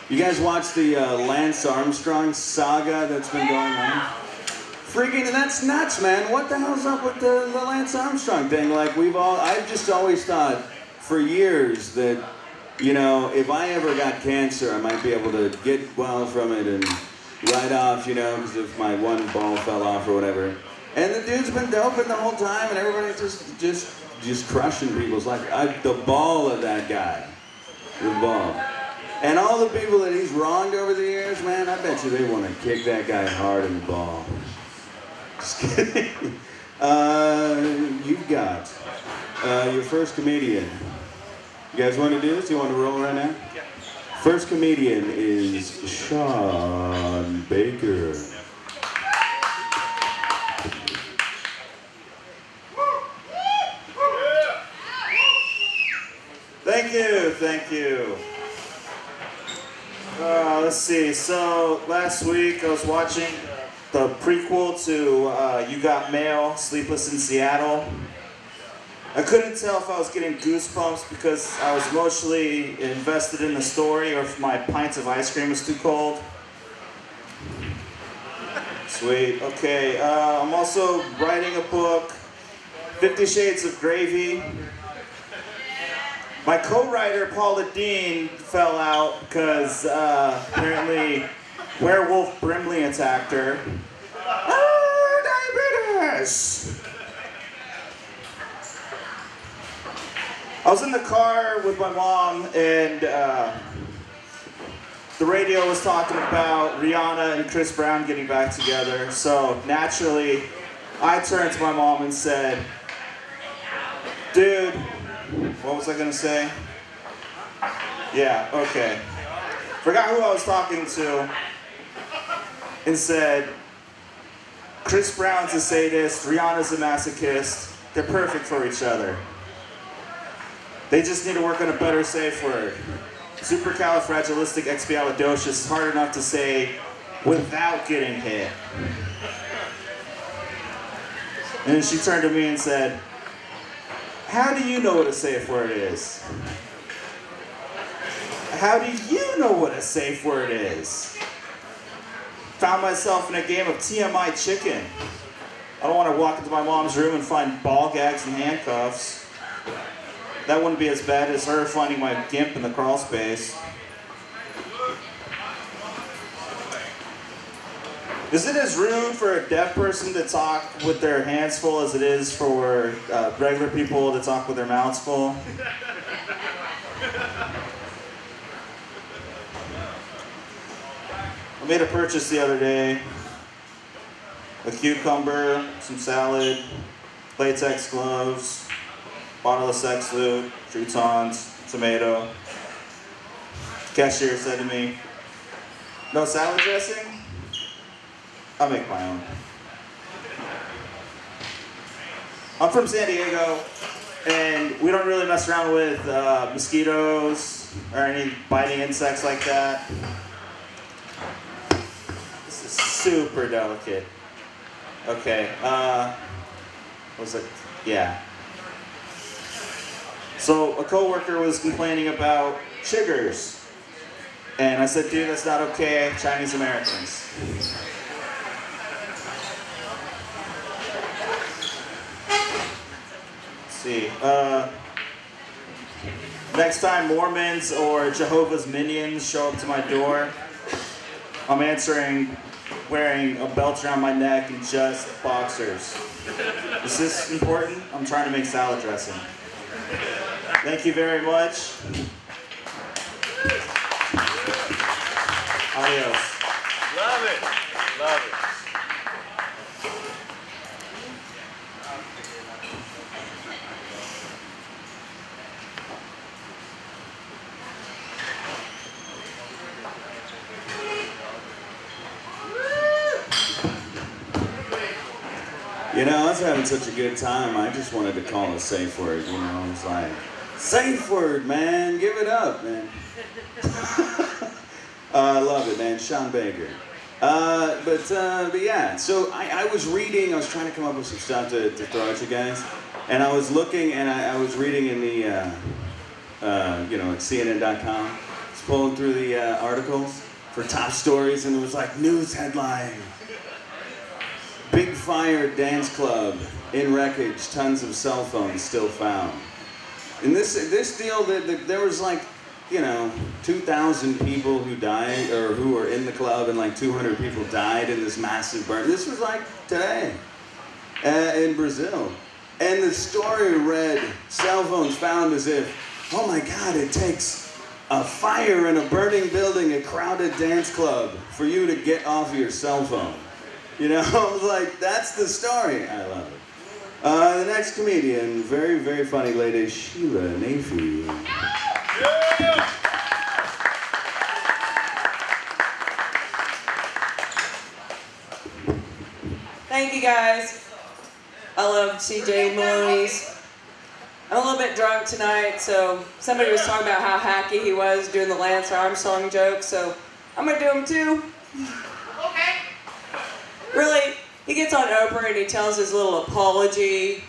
You guys watch the Lance Armstrong saga that's been going on? Freaking, that's nuts, man. What the hell's up with the Lance Armstrong thing? Like, I've just always thought for years that, you know, if I ever got cancer, I might be able to get well from it and ride off, you know, because if my one ball fell off or whatever. And the dude's been doping the whole time, and everybody's just crushing people's life. The ball of that guy. The ball. And all the people that he's wronged over the years, man, I bet you they want to kick that guy hard in the ball. Just kidding. You've got your first comedian. You guys want to do this? You want to roll right now? Yeah. First comedian is Sean Baker. Thank you, thank you. Let's see, so last week I was watching the prequel to You Got Mail, Sleepless in Seattle. I couldn't tell if I was getting goosebumps because I was emotionally invested in the story or if my pints of ice cream was too cold. Sweet, okay. I'm also writing a book, 50 Shades of Gravy. My co-writer, Paula Dean, fell out because apparently werewolf Brimley attacked her. Oh, diabetes! I was in the car with my mom and the radio was talking about Rihanna and Chris Brown getting back together. So naturally, I turned to my mom and said, dude, what was I gonna say? Yeah, okay. Forgot who I was talking to and said, Chris Brown's a sadist, Rihanna's a masochist. They're perfect for each other. They just need to work on a better safe word. Supercalifragilisticexpialidocious is hard enough to say without getting hit. And then she turned to me and said, how do you know what a safe word is? How do you know what a safe word is? Found myself in a game of TMI chicken. I don't want to walk into my mom's room and find ball gags and handcuffs. That wouldn't be as bad as her finding my gimp in the crawl space. Is it as rude for a deaf person to talk with their hands full as it is for regular people to talk with their mouths full? I made a purchase the other day. A cucumber, some salad, latex gloves, bottle of sex lube, croutons, tomato. The cashier said to me, no salad dressing? I'll make my own. I'm from San Diego, and we don't really mess around with mosquitoes or any biting insects like that. This is super delicate. Okay, what was it? Yeah. So a coworker was complaining about chiggers, and I said, dude, that's not okay, Chinese Americans. See. Next time Mormons or Jehovah's Minions show up to my door, I'm answering wearing a belt around my neck and just boxers. Is this important? I'm trying to make salad dressing. Thank you very much. Adios. Love it. Love it. You know, I was having such a good time, I just wanted to call a safe word, you know, I was like, safe word, man, give it up, man. I love it, man, Sean Baker. But yeah, so I was reading, I was trying to come up with some stuff to throw at you guys, and I was looking, and I was reading in the, you know, at CNN.com, pulling through the articles for top stories, and it was like, news headline. Big fire dance club in wreckage, tons of cell phones still found. In this deal, there was like, you know, 2,000 people who died, or who were in the club, and like 200 people died in this massive burn. This was like today in Brazil. And the story read, cell phones found as if, oh my God, it takes a fire in a burning building, a crowded dance club, for you to get off your cell phone. You know, I was like, that's the story. I love it. The next comedian, very, very funny lady, Sheila Nafee. Yeah. Thank you guys. I love CH Moloney's. I'm a little bit drunk tonight, so somebody was talking about how hacky he was doing the Lance Armstrong joke, so I'm gonna do them too. Okay. Really, he gets on Oprah and he tells his little apology.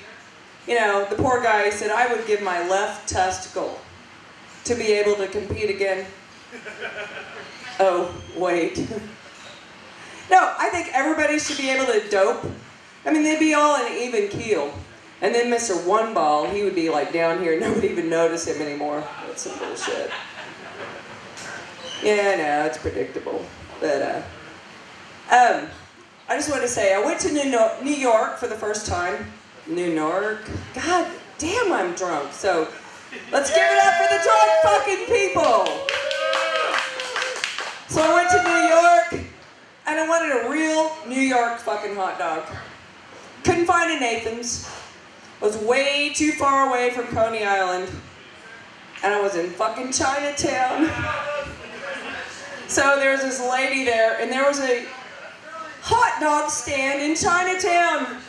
You know, the poor guy, he said, I would give my left testicle to be able to compete again. Oh, wait. No, I think everybody should be able to dope. I mean, they'd be all in an even keel. And then Mr. One Ball, he would be like down here, nobody even notice him anymore. That's some bullshit. Yeah, no, it's predictable. But, I just want to say, I went to New York for the first time. New York? God damn, I'm drunk. So, let's give it up for the drunk fucking people. So I went to New York, and I wanted a real New York fucking hot dog. Couldn't find a Nathan's. I was way too far away from Coney Island. And I was in fucking Chinatown. So there was this lady there, and there was a hot dog stand in Chinatown.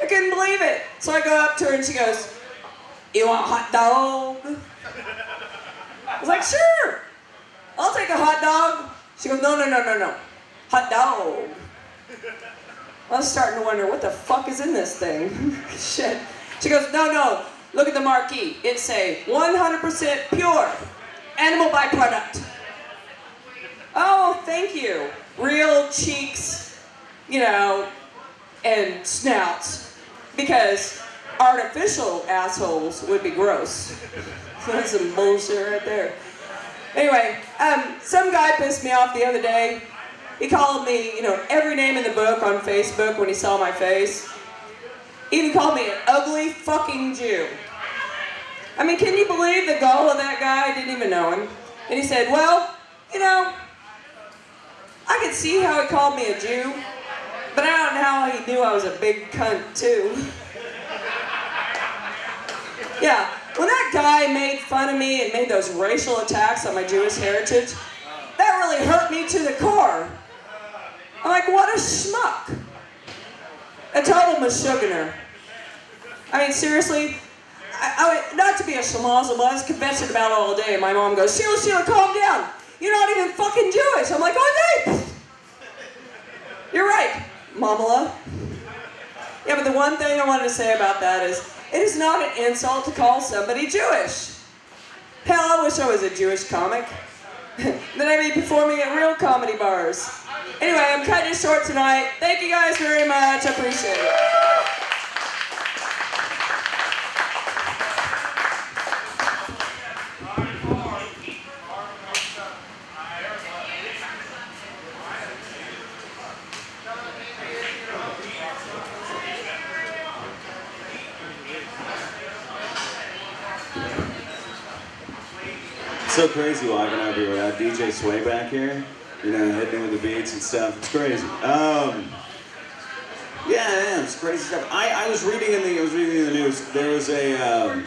I couldn't believe it. So I go up to her and she goes, you want a hot dog? I was like, sure. I'll take a hot dog. She goes, no, no, no, no, no. Hot dog. I was starting to wonder, what the fuck is in this thing? Shit. She goes, no, no. Look at the marquee. It say 100% pure. Animal byproduct. Oh, thank you. Real cheeks, you know, and snouts. Because artificial assholes would be gross. That's some bullshit right there. Anyway, some guy pissed me off the other day. He called me, you know, every name in the book on Facebook when he saw my face. He even called me an ugly fucking Jew. I mean, can you believe the gall of that guy? I didn't even know him. And he said, well, you know, I could see how he called me a Jew, but I don't know how he knew I was a big cunt, too. Yeah, when that guy made fun of me and made those racial attacks on my Jewish heritage, that really hurt me to the core. I'm like, what a schmuck. A total mishuganer. I mean, seriously, not to be a schmozzle, but I was confessing about it all day, and my mom goes, Sheila, Sheila, calm down. You're not even fucking Jewish. I'm like, okay. You're right, Mamala. Yeah, but the one thing I wanted to say about that is, it is not an insult to call somebody Jewish. Hell, I wish I was a Jewish comic. Then I'd be performing at real comedy bars. Anyway, I'm cutting it short tonight. Thank you guys very much. I appreciate it. So crazy walking out here without DJ Sway back here, you know, hitting with the beats and stuff. It's crazy. Yeah, it's crazy stuff. I was reading in the news. There was a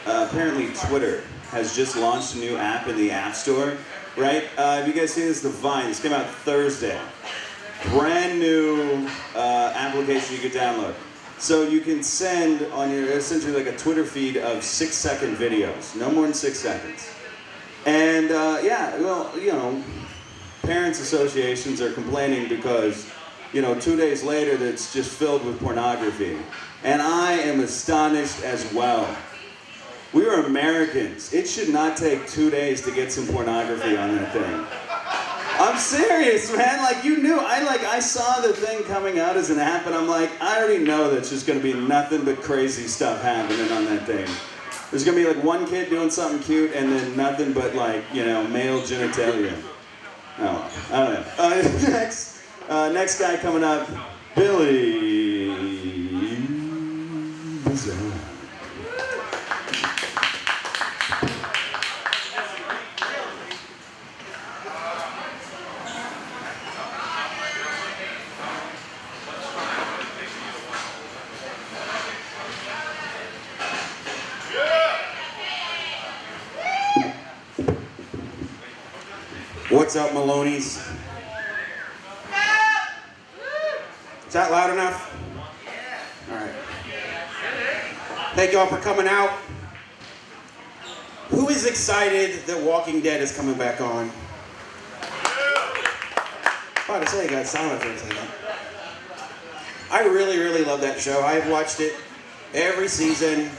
apparently Twitter has just launched a new app in the App Store, right? Have you guys seen this? The Vine. This came out Thursday. Brand new application you could download. So you can send on your, essentially like a Twitter feed of 6-second videos, no more than 6 seconds. And yeah, well, you know, parents associations are complaining because, you know, 2 days later that's just filled with pornography. And I am astonished as well. We were Americans. It should not take 2 days to get some pornography on that thing. I'm serious, man. Like, you knew. I saw the thing coming out as an app, and I'm like, I already know that's just going to be nothing but crazy stuff happening on that thing. There's going to be like one kid doing something cute, and then nothing but like, you know, male genitalia. Oh, I don't know. Next guy coming up, Billy Bizarre. What's up, Molonies? Is that loud enough? All right. Thank y'all for coming out. Who is excited that Walking Dead is coming back on? About to say, you got silent for a second. I really, really love that show. I've watched it every season.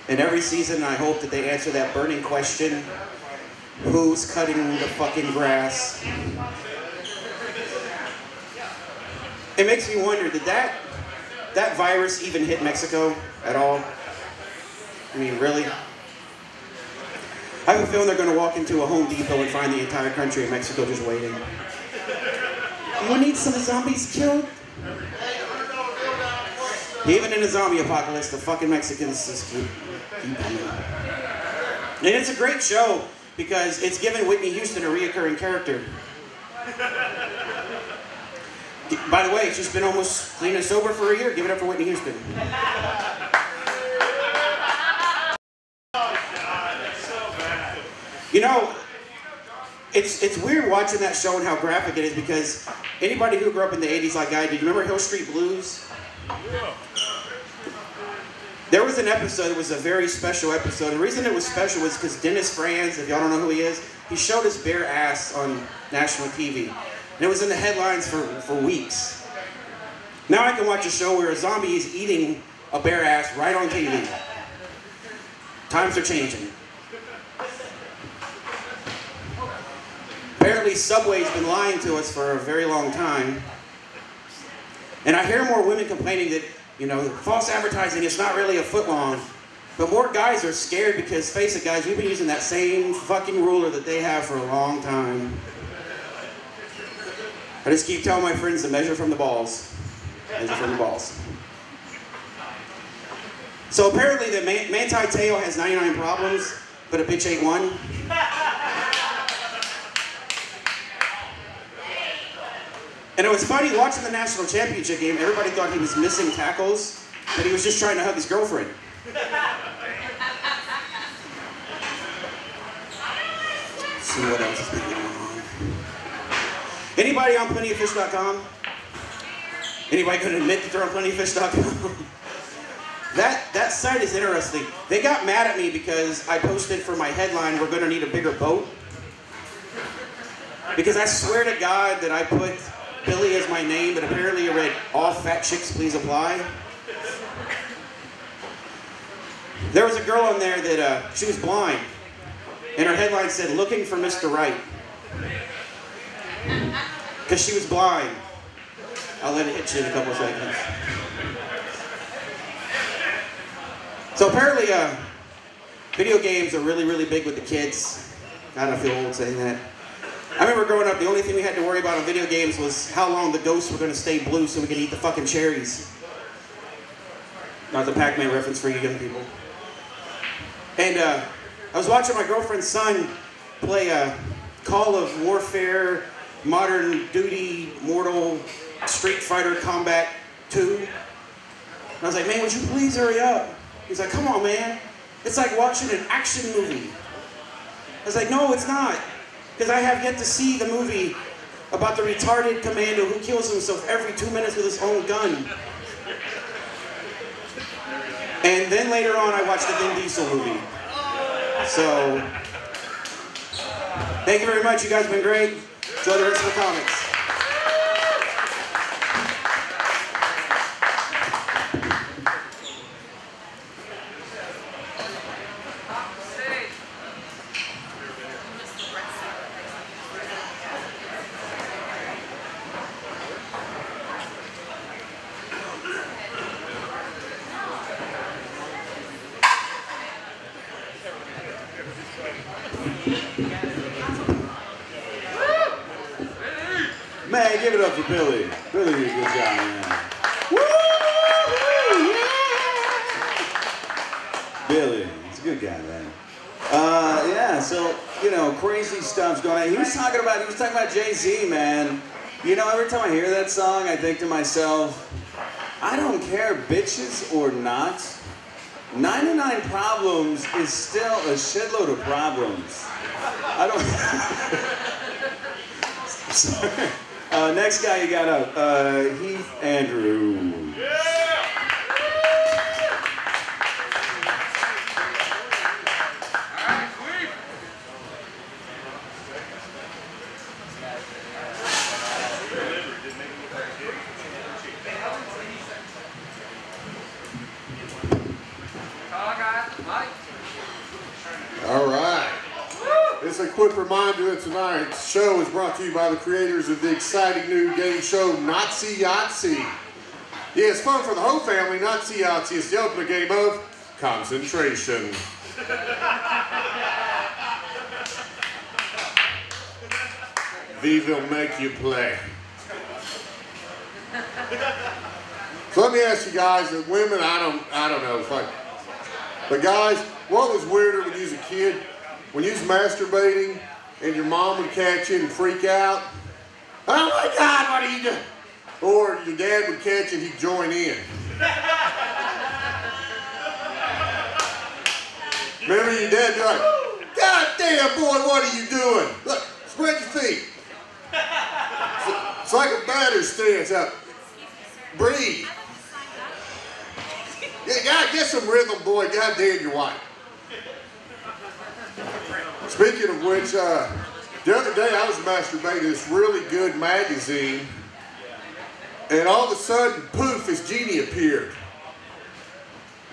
And every season, I hope that they answer that burning question. Who's cutting the fucking grass? It makes me wonder, did that virus even hit Mexico at all? I mean, really? I have a feeling they're going to walk into a Home Depot and find the entire country of Mexico just waiting. You need some zombies killed? Even in a zombie apocalypse, the fucking Mexicans just keep coming. And it's a great show, because it's given Whitney Houston a reoccurring character. By the way, she's been almost clean and sober for a year. Give it up for Whitney Houston. You know, it's weird watching that show and how graphic it is, because anybody who grew up in the 80s like I did, you remember Hill Street Blues? There was an episode, it was a very special episode. The reason it was special was because Dennis Franz, if y'all don't know who he is, he showed his bare ass on national TV. And it was in the headlines for weeks. Now I can watch a show where a zombie is eating a bare ass right on TV. Times are changing. Apparently Subway's been lying to us for a very long time. And I hear more women complaining that, you know, false advertising is not really a foot long. But more guys are scared because, face it guys, we've been using that same fucking ruler that they have for a long time. I just keep telling my friends to measure from the balls. Measure from the balls. So apparently the Manti Te'o has 99 problems, but a bitch ain't one. And it was funny watching the national championship game. Everybody thought he was missing tackles, but he was just trying to hug his girlfriend. Let's see what else has been going on. Anybody on plentyoffish.com? Anybody going to admit that they're on plentyoffish.com? That site is interesting. They got mad at me because I posted for my headline, "We're going to need a bigger boat." Because I swear to God that I put Billy as my name, but apparently it read, "All fat chicks please apply." There was a girl on there that, she was blind, and her headline said, "Looking for Mr. Right." Because she was blind. I'll let it hit you in a couple of seconds. So apparently, video games are really, really big with the kids. God, I feel old saying that. I remember growing up, the only thing we had to worry about on video games was how long the ghosts were going to stay blue so we could eat the fucking cherries. That was a Pac-Man reference for you young people. And I was watching my girlfriend's son play Call of Warfare, Modern Duty, Mortal, Street Fighter Combat 2. And I was like, "Man, would you please hurry up?" He's like, "Come on, man. It's like watching an action movie." I was like, "No, it's not. Because I have yet to see the movie about the retarded commando who kills himself every 2 minutes with his own gun." And then later on, I watched the Vin Diesel movie. So, thank you very much. You guys have been great. Enjoy the rest of the comics. Man, give it up for Billy. Billy did a good job, man. Woo! Yeah! Billy, he's a good guy, man. Yeah, so, you know, crazy stuff's going on. He was talking about Jay-Z, man. You know, every time I hear that song, I think to myself, I don't care, bitches or not. 99 Problems is still a shitload of problems. I don't... Sorry. Next guy you got up, Heath Andrew. All right. It's a quick reminder that tonight's show is brought to you by the creators of the exciting new game show, Nazi Yahtzee. Yeah, it's fun for the whole family. Nazi Yahtzee is the ultimate game of concentration. Viva will make you play. So let me ask you guys, the women, I don't know. It's like, but guys, what was weirder when you was a kid? When you was masturbating and your mom would catch you and freak out? Oh my God, what are you doing? Or your dad would catch you and he'd join in. Remember your dad be like, God damn boy, what are you doing? Look, spread your feet. It's like a batter stance out. Breathe. Yeah, gotta get some rhythm, boy. God damn your wife. Speaking of which, the other day I was masturbating to this really good magazine, and all of a sudden, poof, this genie appeared.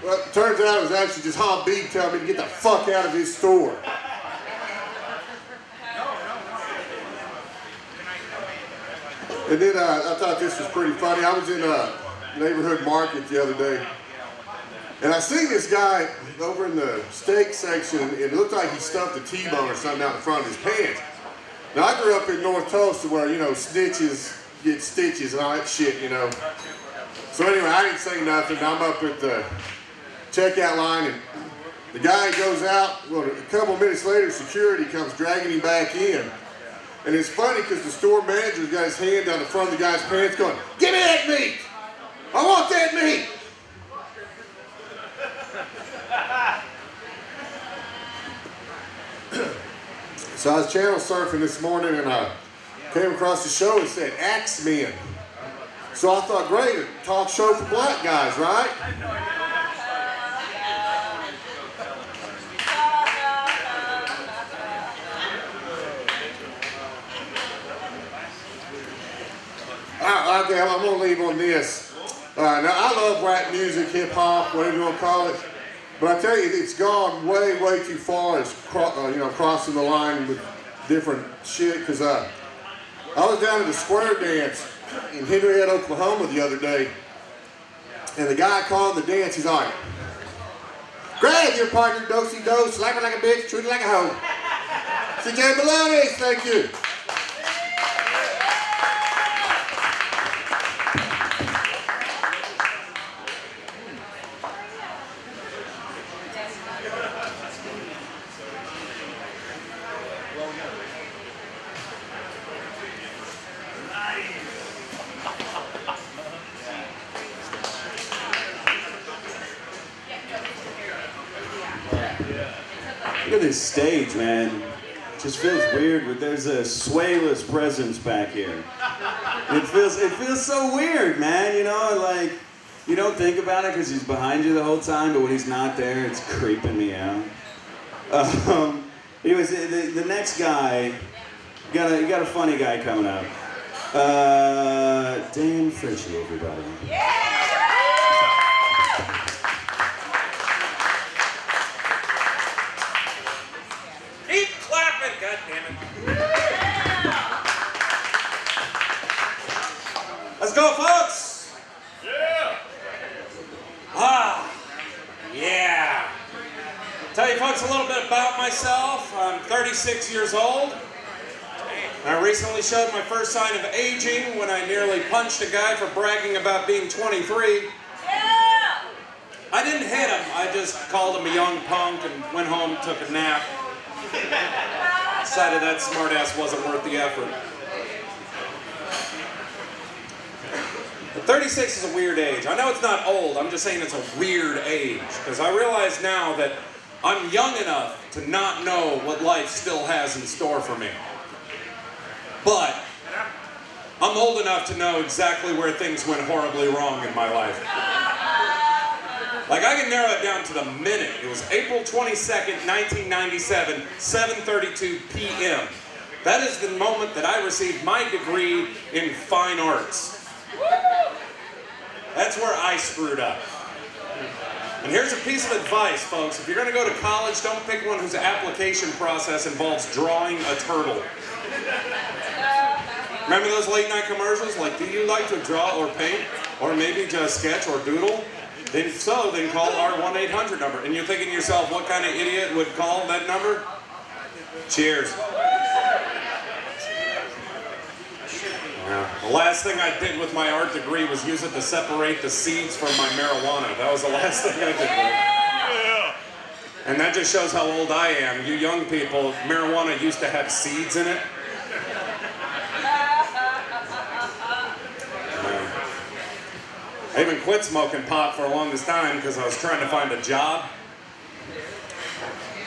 Well, it turns out it was actually just Hob B telling me to get the fuck out of his store. And then I thought this was pretty funny. I was in a neighborhood market the other day, and I seen this guy over in the steak section, and it looked like he stuffed a T-bone or something out the front of his pants. Now, I grew up in North Tulsa where, you know, snitches get stitches and all that shit, you know. So anyway, I didn't say nothing. I'm up at the checkout line, and the guy goes out. Well, a couple minutes later, security comes dragging him back in. And it's funny because the store manager's got his hand down the front of the guy's pants going, "Give me that meat! I want that meat!" So I was channel surfing this morning and I came across the show and said Axemen. So I thought, great, a talk show for black guys, right? Okay, I'm going to leave on this. Now, I love rap music, hip-hop, whatever you want to call it. But I tell you, it's gone way, way too far as you know, crossing the line with different shit. Because I was down at the square dance in Henrietta, Oklahoma the other day. And the guy calling the dance, he's like, "Grab your partner, dosey-do, slap her like a bitch, treat her like a hoe." CH Moloney, thank you. Look at this stage, man. It just feels weird, but there's a swayless presence back here. It feels so weird, man, you know, like, you don't think about it because he's behind you the whole time, but when he's not there, it's creeping me out. Anyways, the next guy, you got a funny guy coming up. Dan Frenchie, everybody. Yeah! Keep clapping, goddammit. Let's go, folks. Yeah. Yeah. Tell you folks a little bit about myself. I'm 36 years old. I recently showed my first sign of aging when I nearly punched a guy for bragging about being 23. Yeah! I didn't hit him, I just called him a young punk and went home and took a nap. Decided that smartass wasn't worth the effort. But 36 is a weird age. I know it's not old, I'm just saying it's a weird age. Because I realize now that I'm young enough to not know what life still has in store for me. But I'm old enough to know exactly where things went horribly wrong in my life. Like, I can narrow it down to the minute. It was April 22nd, 1997, 7:32 p.m. That is the moment that I received my degree in fine arts. That's where I screwed up. And here's a piece of advice, folks. If you're going to go to college, don't pick one whose application process involves drawing a turtle. Remember those late night commercials? Like, do you like to draw or paint? Or maybe just sketch or doodle? Then call our 1-800 number. And you're thinking to yourself, what kind of idiot would call that number? Cheers. Yeah. The last thing I did with my art degree was use it to separate the seeds from my marijuana. That was the last thing I did with it. And that just shows how old I am. You young people, marijuana used to have seeds in it. I even quit smoking pot for the longest time because I was trying to find a job.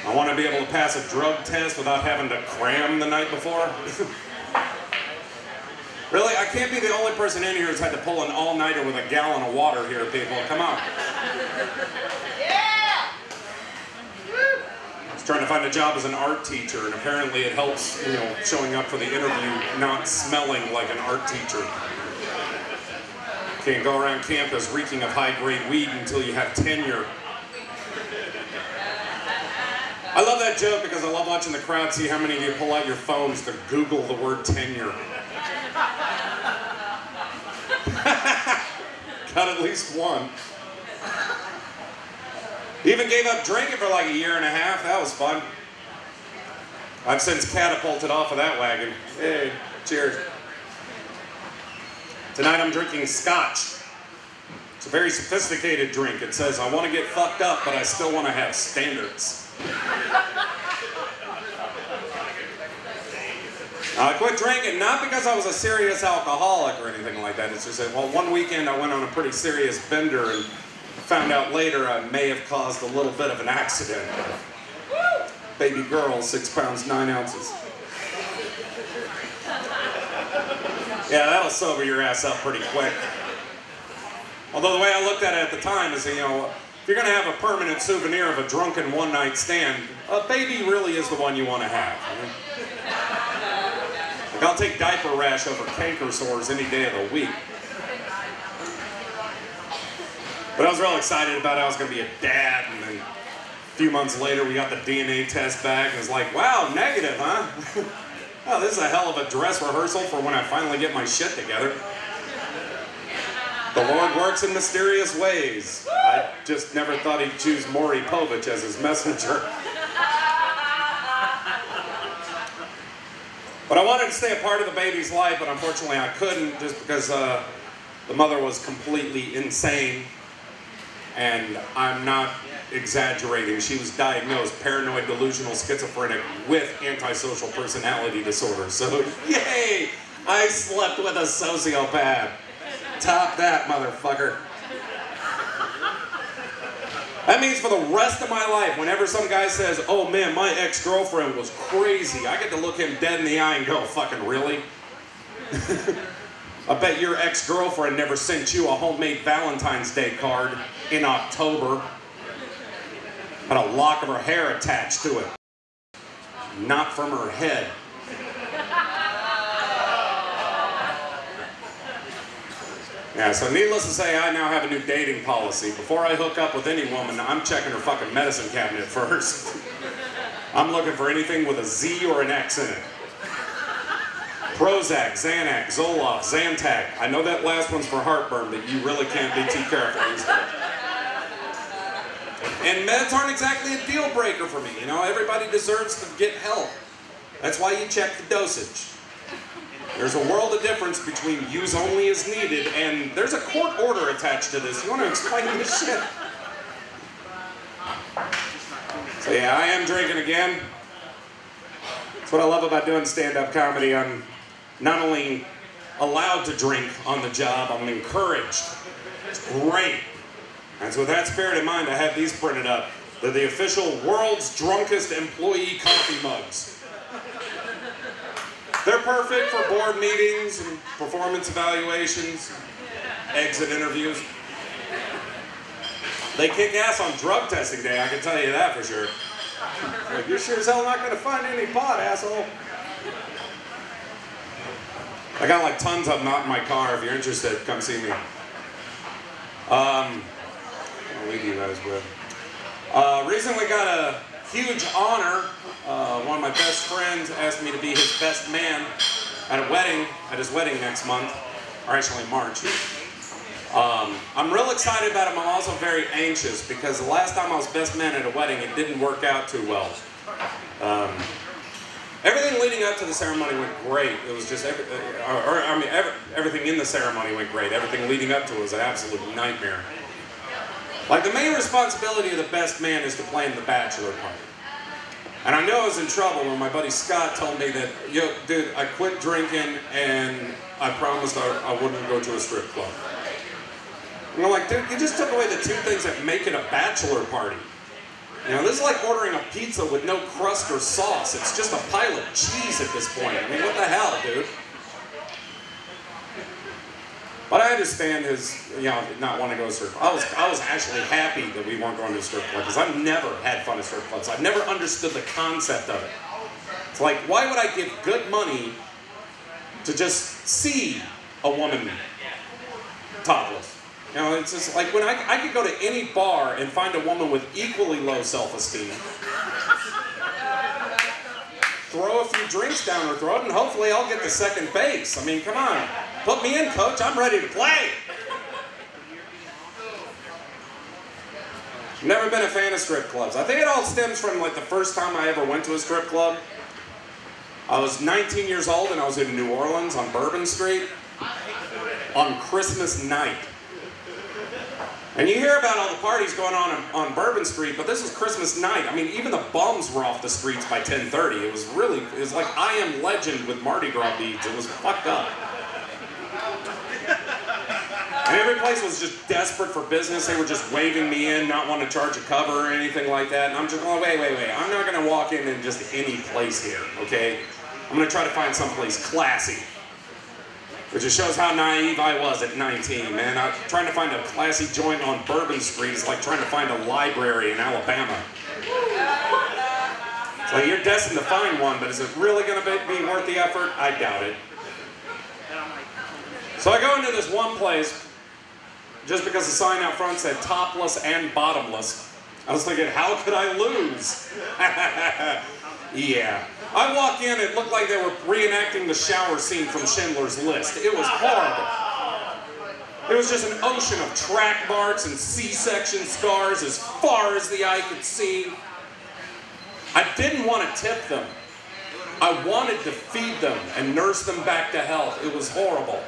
I want to be able to pass a drug test without having to cram the night before. Really, I can't be the only person in here who's had to pull an all-nighter with a gallon of water here, people. Come on. Yeah! I was trying to find a job as an art teacher, and apparently it helps, showing up for the interview not smelling like an art teacher. Can't go around campus reeking of high-grade weed until you have tenure. I love that joke because I love watching the crowd see how many of you pull out your phones to Google the word tenure. Got at least one. Even gave up drinking for like a year and a half. That was fun. I've since catapulted off of that wagon. Hey, cheers. Tonight I'm drinking scotch. It's a very sophisticated drink. It says, I want to get fucked up, but I still want to have standards. I quit drinking, not because I was a serious alcoholic or anything like that. It's just that, well, one weekend I went on a pretty serious bender and found out later I may have caused a little bit of an accident. Baby girl, 6 pounds, 9 ounces. Yeah, that'll sober your ass up pretty quick. Although the way I looked at it at the time is, if you're going to have a permanent souvenir of a drunken one-night stand, a baby really is the one you want to have. Like, I'll take diaper rash over canker sores any day of the week. But I was real excited about it. I was going to be a dad, and then a few months later we got the DNA test back, and it was like, wow, negative, huh? Oh, this is a hell of a dress rehearsal for when I finally get my shit together. The Lord works in mysterious ways. I just never thought he'd choose Maury Povich as his messenger. But I wanted to stay a part of the baby's life, but unfortunately I couldn't just because the mother was completely insane. And I'm not exaggerating. She was diagnosed paranoid delusional schizophrenic with antisocial personality disorder. So, yay! I slept with a sociopath. Top that, motherfucker. That means for the rest of my life, whenever some guy says, oh man, my ex-girlfriend was crazy, I get to look him dead in the eye and go, fucking really? I bet your ex-girlfriend never sent you a homemade Valentine's Day card in October. Had a lock of her hair attached to it. Not from her head. Yeah, so needless to say, I now have a new dating policy. Before I hook up with any woman, I'm checking her fucking medicine cabinet first. I'm looking for anything with a Z or an X in it. Prozac, Xanax, Zoloft, Zantac. I know that last one's for heartburn, but you really can't be too careful these days. And meds aren't exactly a deal breaker for me. You know, everybody deserves to get help. That's why you check the dosage. There's a world of difference between use only as needed and there's a court order attached to this. You want to explain this shit? So yeah, I am drinking again. That's what I love about doing stand-up comedy. I'm not only allowed to drink on the job, I'm encouraged. It's great. And so with that spirit in mind, I have these printed up. They're the official world's drunkest employee coffee mugs. They're perfect for board meetings and performance evaluations, exit interviews. They kick ass on drug testing day, I can tell you that for sure. Like, you're sure as hell not going to find any pot, asshole. I got like tons of them out in my car. If you're interested, come see me. I'll leave you guys with. Recently got a huge honor. One of my best friends asked me to be his best man at a wedding, at his wedding next month, or actually March. I'm real excited about it. I'm also very anxious because the last time I was best man at a wedding, it didn't work out too well. Everything leading up to the ceremony went great. It was just, everything in the ceremony went great. Everything leading up to it was an absolute nightmare. Like, the main responsibility of the best man is to plan the bachelor party. And I knew I was in trouble when my buddy Scott told me that, yo, dude, I quit drinking and I promised I wouldn't go to a strip club. And I'm like, dude, you just took away the two things that make it a bachelor party. You know, this is like ordering a pizza with no crust or sauce. It's just a pile of cheese at this point. I mean, what the hell, dude? But I understand his, you know, not wanting to go to strip club. I was actually happy that we weren't going to a strip club because I've never had fun at strip clubs. I've never understood the concept of it. It's like, why would I give good money to just see a woman topless? You know, it's just like when I could go to any bar and find a woman with equally low self-esteem, throw a few drinks down her throat, and hopefully I'll get to second base. I mean, come on. Put me in, coach. I'm ready to play. Never been a fan of strip clubs. I think it all stems from like the first time I ever went to a strip club. I was 19 years old and I was in New Orleans on Bourbon Street on Christmas night. And you hear about all the parties going on Bourbon Street, but this was Christmas night. I mean, even the bums were off the streets by 10:30. It was like I Am Legend with Mardi Gras beads. It was fucked up. And every place was just desperate for business. They were just waving me in, not wanting to charge a cover or anything like that. And I'm just going, wait. I'm not going to walk in just any place here, okay? I'm going to try to find someplace classy. Which just shows how naive I was at 19, man. Trying to find a classy joint on Bourbon Street is like trying to find a library in Alabama. It's like you're destined to find one, but is it really going to be worth the effort? I doubt it. So I go into this one place, just because the sign out front said topless and bottomless. I was thinking, how could I lose? Yeah. I walk in, it looked like they were reenacting the shower scene from Schindler's List. It was horrible. It was just an ocean of track marks and C-section scars as far as the eye could see. I didn't want to tip them. I wanted to feed them and nurse them back to health. It was horrible.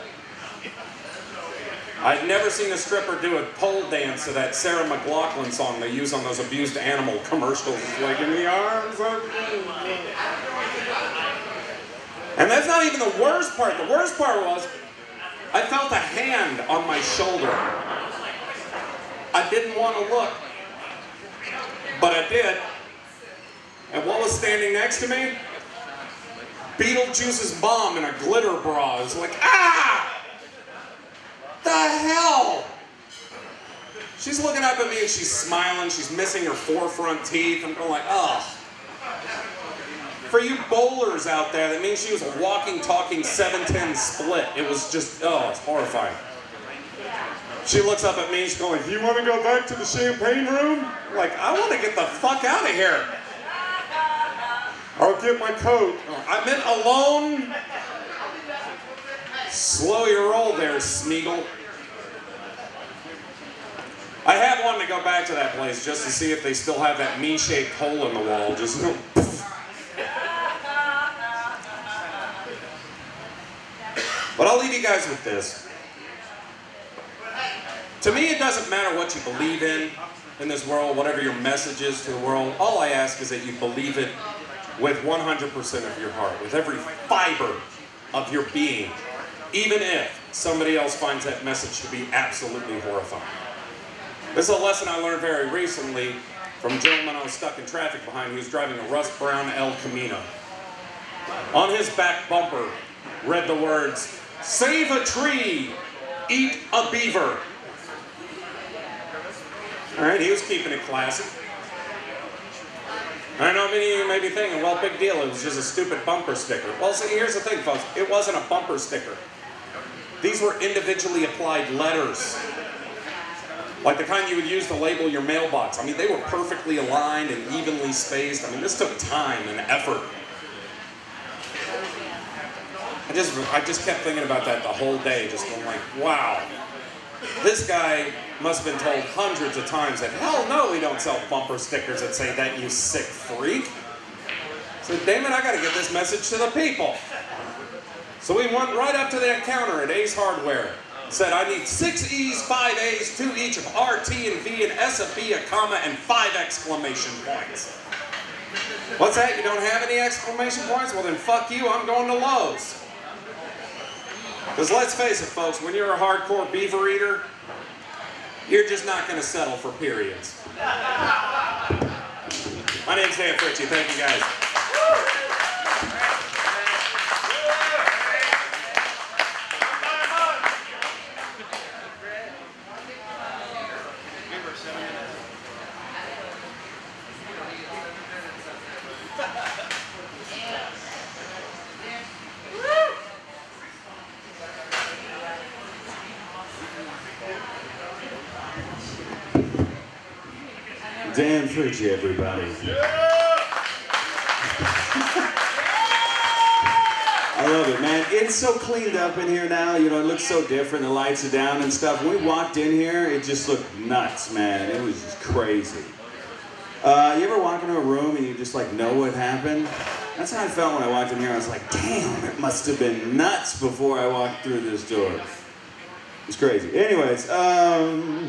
I'd never seen a stripper do a pole dance to that Sarah McLachlan song they use on those abused animal commercials, like in the arms of... And that's not even the worst part. The worst part was, I felt a hand on my shoulder. I didn't want to look, but I did. And what was standing next to me? Beetlejuice's mom in a glitter bra. It was like, ah! The hell? She's looking up at me and she's smiling. She's missing her forefront teeth. I'm going like, oh. For you bowlers out there, that means she was a walking, talking 7-10 split. It was just, oh, it's horrifying. She looks up at me and she's going, you want to go back to the champagne room? I'm like, I want to get the fuck out of here. I'll get my coat. I meant alone. Slow your roll there, Smeagol. I have wanted to go back to that place just to see if they still have that me-shaped hole in the wall. Just But I'll leave you guys with this. To me, it doesn't matter what you believe in this world, whatever your message is to the world. All I ask is that you believe it with 100% of your heart, with every fiber of your being, even if somebody else finds that message to be absolutely horrifying. This is a lesson I learned very recently from a gentleman I was stuck in traffic behind who was driving a rust brown El Camino. On his back bumper read the words, "Save a tree, eat a beaver." All right, he was keeping it classy. I know many of you may be thinking, well, big deal, it was just a stupid bumper sticker. Well, see, here's the thing, folks. It wasn't a bumper sticker. These were individually applied letters. Like the kind you would use to label your mailbox. I mean, they were perfectly aligned and evenly spaced. I mean, this took time and effort. I just kept thinking about that the whole day, just going like, wow. This guy must have been told hundreds of times that, hell no, we don't sell bumper stickers that say that, you sick freak. So, damn it, I gotta get this message to the people. So we went right up to the counter at Ace Hardware. Said, I need 6 E's, 5 A's, 2 each of RT and V, an S, a B, a comma, and 5 exclamation points. What's that? You don't have any exclamation points? Well then fuck you, I'm going to Lowe's. Because let's face it, folks, when you're a hardcore beaver eater, you're just not going to settle for periods. My name's Dan Fritchie. Thank you, guys. Dan Fritchie, everybody. I love it, man. It's so cleaned up in here now. You know, it looks so different. The lights are down and stuff. When we walked in here, it just looked nuts, man. It was just crazy. You ever walk into a room and you just like know what happened? That's how I felt when I walked in here. I was like, damn, it must have been nuts before I walked through this door. It's crazy. Anyways,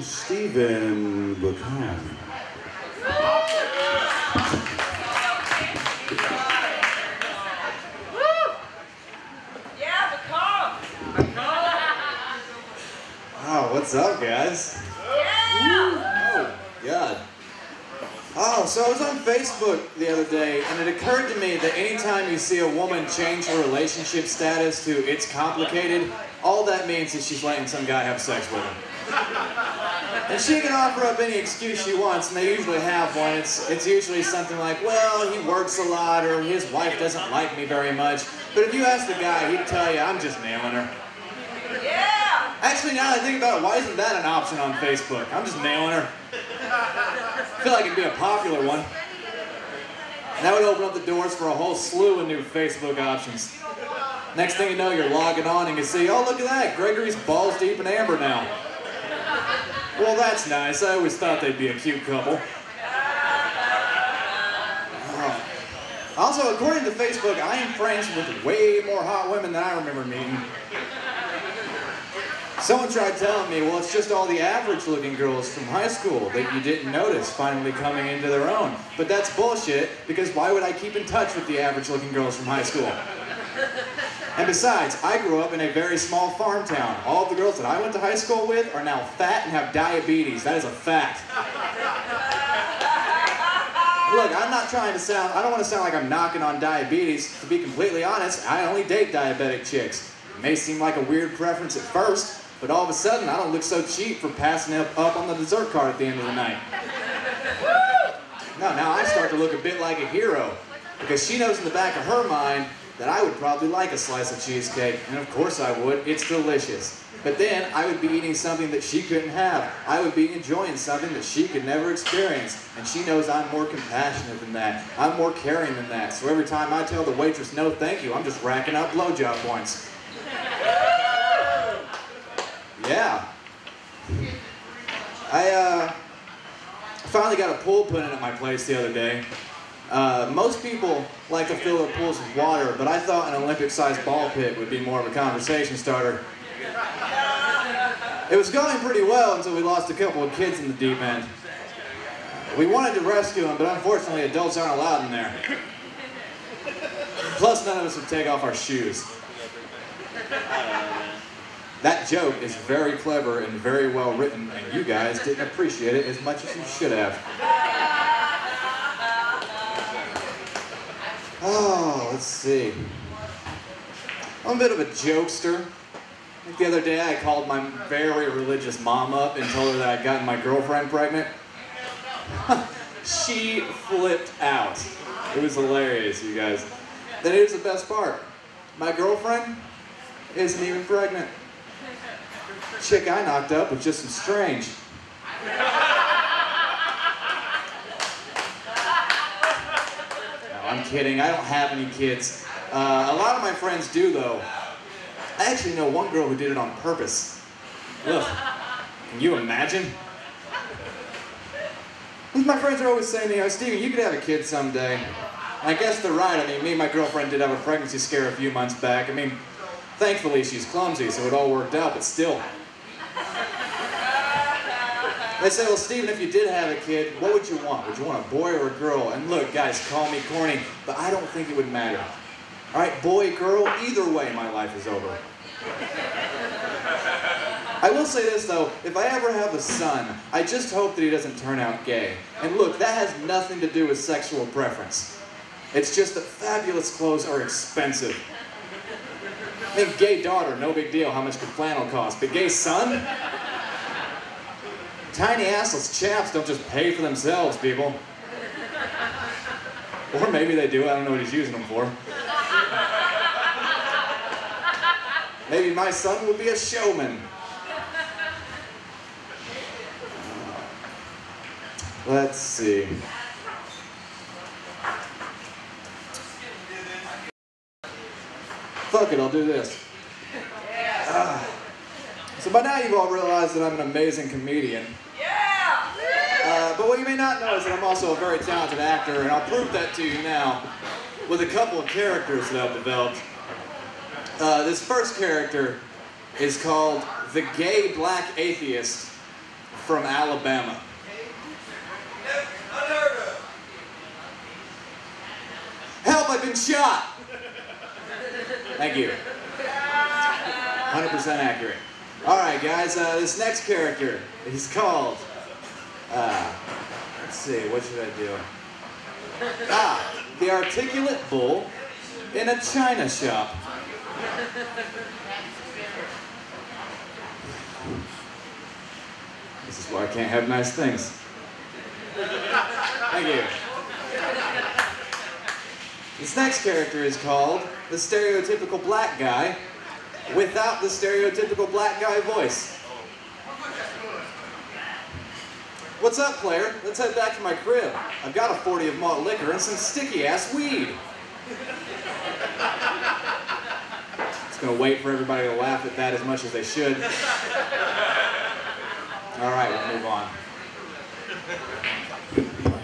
Stephen Bacon. Oh, what's up, guys? Oh, God. Oh, so I was on Facebook the other day, and it occurred to me that anytime you see a woman change her relationship status to "it's complicated," all that means is she's letting some guy have sex with her. And she can offer up any excuse she wants, and they usually have one. It's usually something like, well, he works a lot, or his wife doesn't like me very much. But if you ask the guy, he'd tell you, I'm just nailing her. Yeah! Actually, now that I think about it, why isn't that an option on Facebook? I'm just nailing her. I feel like it'd be a popular one. And that would open up the doors for a whole slew of new Facebook options. Next thing you know, you're logging on and you see, oh, look at that, Gregory's balls deep in amber now. Well, that's nice. I always thought they'd be a cute couple. Also, according to Facebook, I am friends with way more hot women than I remember meeting. Someone tried telling me, well, it's just all the average-looking girls from high school that you didn't notice finally coming into their own. But that's bullshit, because why would I keep in touch with the average-looking girls from high school? And besides, I grew up in a very small farm town. All of the girls that I went to high school with are now fat and have diabetes. That is a fact. Look, I'm not trying to sound, I don't want to sound like I'm knocking on diabetes. To be completely honest, I only date diabetic chicks. It may seem like a weird preference at first, but all of a sudden, I don't look so cheap for passing up on the dessert cart at the end of the night. No, now I start to look a bit like a hero, because she knows in the back of her mind that I would probably like a slice of cheesecake, and of course I would, it's delicious. But then I would be eating something that she couldn't have. I would be enjoying something that she could never experience. And she knows I'm more compassionate than that. I'm more caring than that. So every time I tell the waitress no thank you, I'm just racking up blowjob points. Yeah. I finally got a pool put in at my place the other day. Most people like to fill their pools with water, but I thought an Olympic-sized ball pit would be more of a conversation starter. It was going pretty well until we lost a couple of kids in the deep end. We wanted to rescue them, but unfortunately adults aren't allowed in there. Plus, none of us would take off our shoes. That joke is very clever and very well written, and you guys didn't appreciate it as much as you should have. Oh, let's see. I'm a bit of a jokester. Like the other day, I called my very religious mom up and told her that I'd gotten my girlfriend pregnant. She flipped out. It was hilarious, you guys. Then here's the best part. My girlfriend isn't even pregnant. Chick I knocked up was just some strange. No, I'm kidding. I don't have any kids. A lot of my friends do, though. I actually know one girl who did it on purpose. Ugh. Can you imagine? My friends are always saying to me, "Oh, Steven, you could have a kid someday." And I guess they're right. I mean, me and my girlfriend did have a pregnancy scare a few months back. I mean, thankfully she's clumsy, so it all worked out, but still. They say, "Well, Steven, if you did have a kid, what would you want? Would you want a boy or a girl?" And look, guys, call me corny, but I don't think it would matter. All right, boy, girl, either way, my life is over. I will say this, though. If I ever have a son, I just hope that he doesn't turn out gay. And look, that has nothing to do with sexual preference. It's just that fabulous clothes are expensive. I mean, gay daughter, no big deal. How much could flannel cost? But gay son? Tiny assless chaps don't just pay for themselves, people. Or maybe they do. I don't know what he's using them for. Maybe my son will be a showman. Let's see. Fuck it, I'll do this. So by now you've all realized that I'm an amazing comedian. But what you may not know is that I'm also a very talented actor, and I'll prove that to you now with a couple of characters that I've developed. This first character is called the Gay Black Atheist from Alabama. Help, I've been shot! Thank you. 100% accurate. Alright guys, this next character is called, let's see, what should I do? The Articulate Bull in a China Shop. This is why I can't have nice things. Thank you. This next character is called the stereotypical black guy without the stereotypical black guy voice. What's up, player? Let's head back to my crib. I've got a 40 of malt liquor and some sticky-ass weed. Just gonna wait for everybody to laugh at that as much as they should. All right, we'll move on.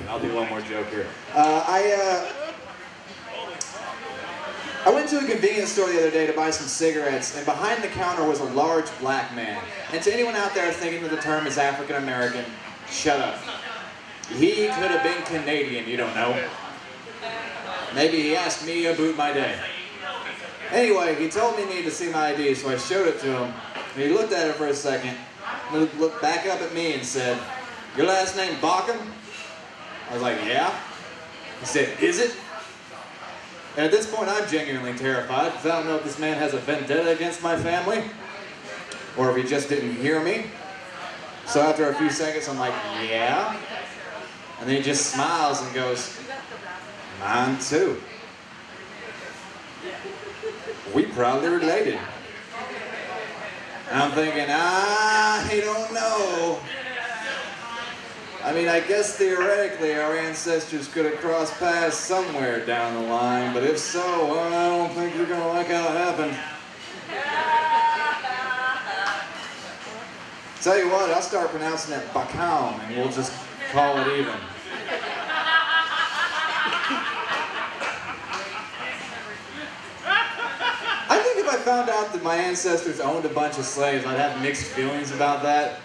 I'll do one more joke here. I went to a convenience store the other day to buy some cigarettes, and behind the counter was a large black man. And to anyone out there thinking that the term is African American, shut up. He could have been Canadian, you don't know. Maybe he asked me about my day. Anyway, he told me he needed to see my ID, so I showed it to him. And he looked at it for a second, looked back up at me and said, "Your last name Bacham?" I was like, "Yeah." He said, "Is it?" And at this point, I'm genuinely terrified, because I don't know if this man has a vendetta against my family, or if he just didn't hear me. So after a few seconds, I'm like, "Yeah?" And then he just smiles and goes, "Mine too. We probably related." And I'm thinking, I don't know. I mean, I guess theoretically our ancestors could have crossed paths somewhere down the line, but if so, well, I don't think you're going to like how it happened. Tell you what, I'll start pronouncing it Bacam, and we'll just call it even. I think if I found out that my ancestors owned a bunch of slaves, I'd have mixed feelings about that.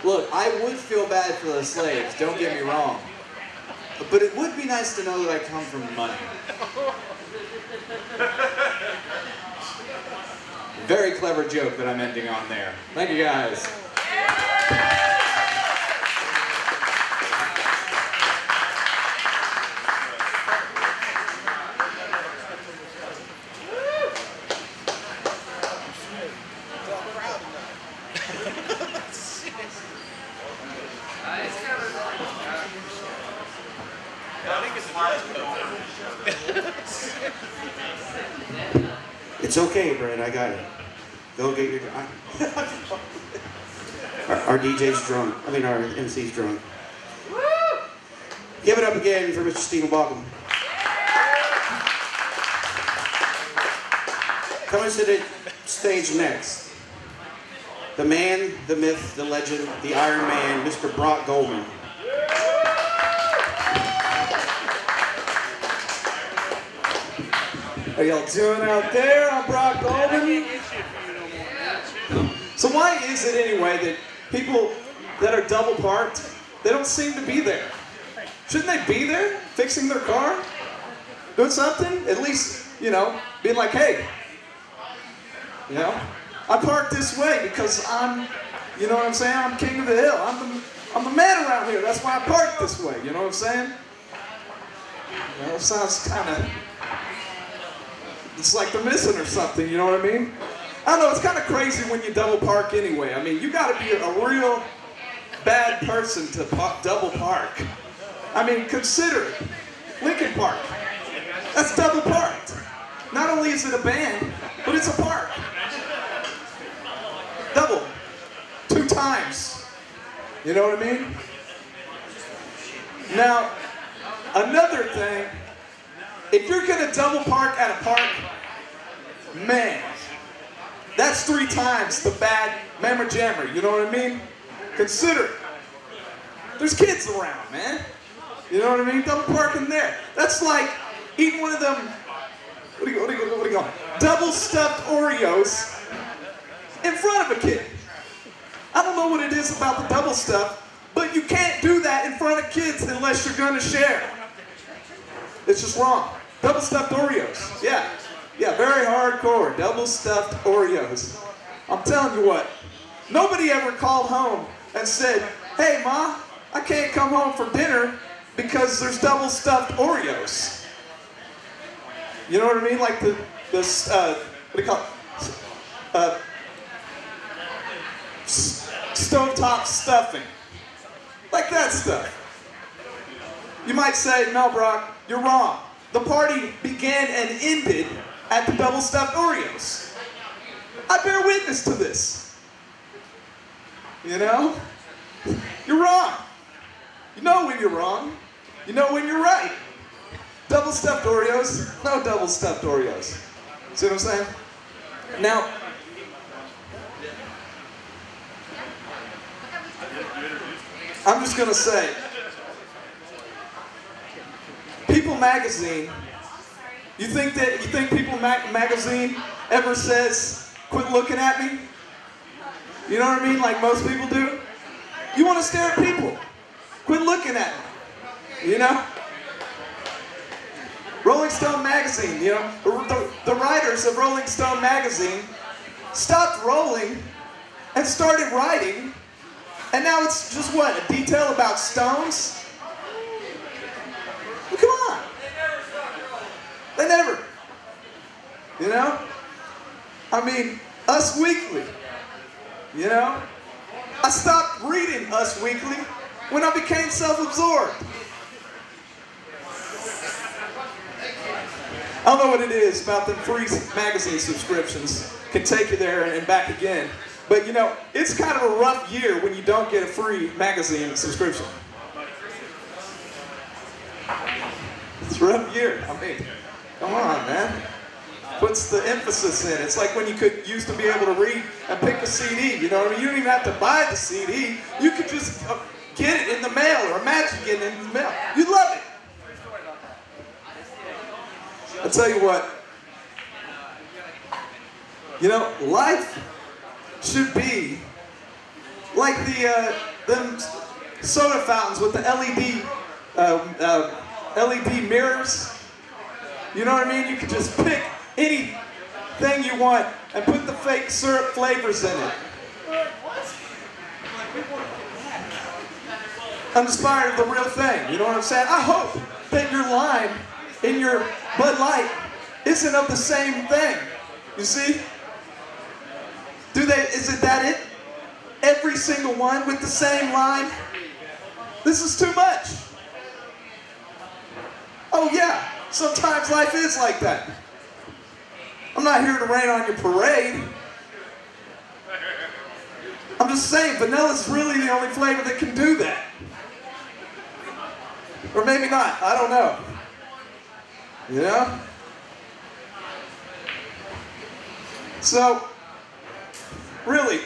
Look, I would feel bad for the slaves, don't get me wrong. But it would be nice to know that I come from money. Very clever joke that I'm ending on there. Thank you guys. It's okay, Brad, I got it. Go get your... our DJ's drunk. I mean, our MC's drunk. Give it up again for Mr. Stephen Baucom. Coming to the stage next, the man, the myth, the legend, the Iron Man, Mr. Brock Goldman. How y'all doing out there? I'm Brock Goldman. So why is it anyway that people that are double parked, they don't seem to be there? Shouldn't they be there, fixing their car? Doing something? At least, you know, being like, hey, you know, I parked this way because I'm, you know what I'm saying? I'm king of the hill. I'm the man around here. That's why I parked this way. You know what I'm saying? You know, it sounds kind of... It's like they're missing or something, you know what I mean? I don't know, it's kind of crazy when you double park anyway. I mean, you got to be a real bad person to double park. I mean, consider it. Lincoln Park. That's double parked. Not only is it a band, but it's a park. Double. 2 times. You know what I mean? Now, another thing, if you're going to double park at a park, man, that's 3 times the bad mammer jammer, you know what I mean? Consider it. There's kids around, man. You know what I mean? Double parking there. That's like eating one of them, what do you call it? Double stuffed Oreos in front of a kid. I don't know what it is about the double stuff, but you can't do that in front of kids unless you're going to share. It's just wrong. Double stuffed Oreos. Yeah. Yeah, very hardcore. Double stuffed Oreos. I'm telling you what. Nobody ever called home and said, hey, Ma, I can't come home for dinner because there's double stuffed Oreos. You know what I mean? Like the what do you call it? Stovetop stuffing. Like that stuff. You might say, no, Brock, you're wrong. The party began and ended at the double stuffed Oreos. I bear witness to this. You know? You're wrong. You know when you're wrong. You know when you're right. Double stuffed Oreos, no double stuffed Oreos. See what I'm saying? Now, I'm just going to say, People Magazine, you think People Magazine ever says, quit looking at me? You know what I mean? Like most people do? You want to stare at people. Quit looking at me. You know? Rolling Stone Magazine, you know, the writers of Rolling Stone Magazine stopped rolling and started writing, and now it's just what, a detail about stones? Well, come on. They never. You know? I mean, Us Weekly, you know? I stopped reading Us Weekly when I became self-absorbed. I don't know what it is about them free magazine subscriptions. Can take you there and back again. But you know, it's kind of a rough year when you don't get a free magazine subscription. It's a rough year. I mean, come on, man. puts the emphasis in. It's like when you used to be able to read and pick a CD, you know what I mean? You don't even have to buy the CD. You could just get it in the mail, or imagine getting it in the mail. You'd love it. I'll tell you what, you know, life should be like them soda fountains with the LED mirrors. You know what I mean? You could just pick anything you want and put the fake syrup flavors in it. Inspired of the real thing. You know what I'm saying? I hope that your lime in your Bud Light isn't of the same thing. You see? Is it that it? Every single one with the same lime? This is too much. Oh yeah, sometimes life is like that. I'm not here to rain on your parade. I'm just saying, vanilla's really the only flavor that can do that. Or maybe not, I don't know. You know? So, really,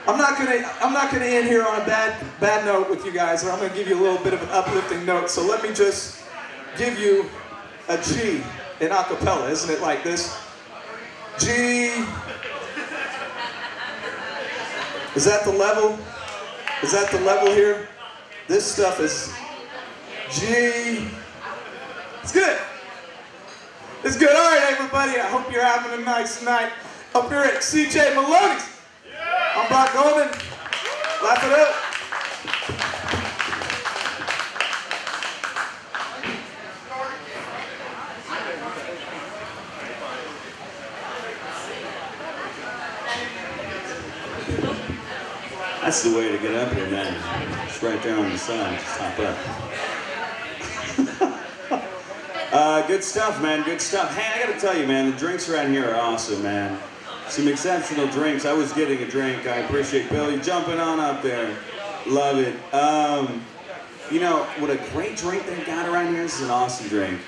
I'm not gonna end here on a bad note with you guys, or I'm gonna give you a little bit of an uplifting note. So let me just give you a G in a cappella. Isn't it like this? G. Is that the level? Is that the level here? This stuff is G. It's good. It's good. All right, everybody. I hope you're having a nice night up here at CH Moloney's. I'm Brock Goldman. Laugh it up. That's the way to get up here, man. Just right there on the side. Just hop up. Good stuff, man. Good stuff. Hey, I gotta tell you, man, the drinks around here are awesome, man. Some exceptional drinks. I was getting a drink. I appreciate Billy jumping on up there. Love it. You know, what a great drink they got around here. This is an awesome drink.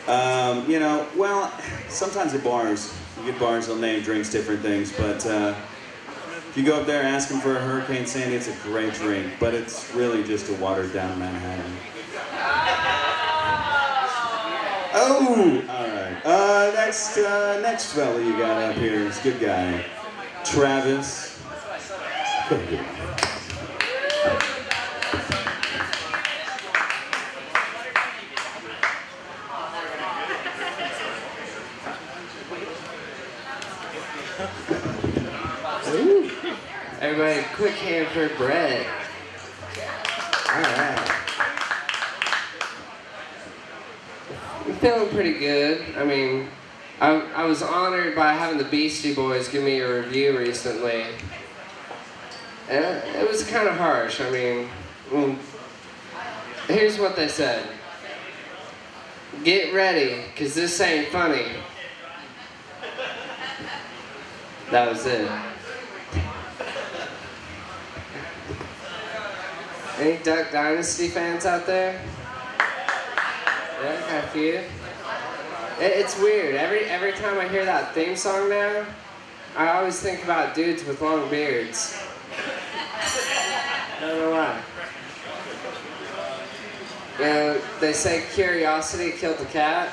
You know, well, sometimes at bars, you get bars, they'll name drinks different things, but if you go up there and ask them for a Hurricane Sandy, it's a great drink, but it's really just a watered down Manhattan. Oh, all right. Next fella you got up here is a good guy, Travis. Ooh. Everybody, quick hand for Brett. All right. I'm feeling pretty good. I mean, I was honored by having the Beastie Boys give me a review recently. And it was kind of harsh. I mean, here's what they said. Get ready, because this ain't funny. That was it. Any Duck Dynasty fans out there? Yeah, got a few. It's weird. Every time I hear that theme song now, I always think about dudes with long beards. I don't know why. You know, they say curiosity killed the cat.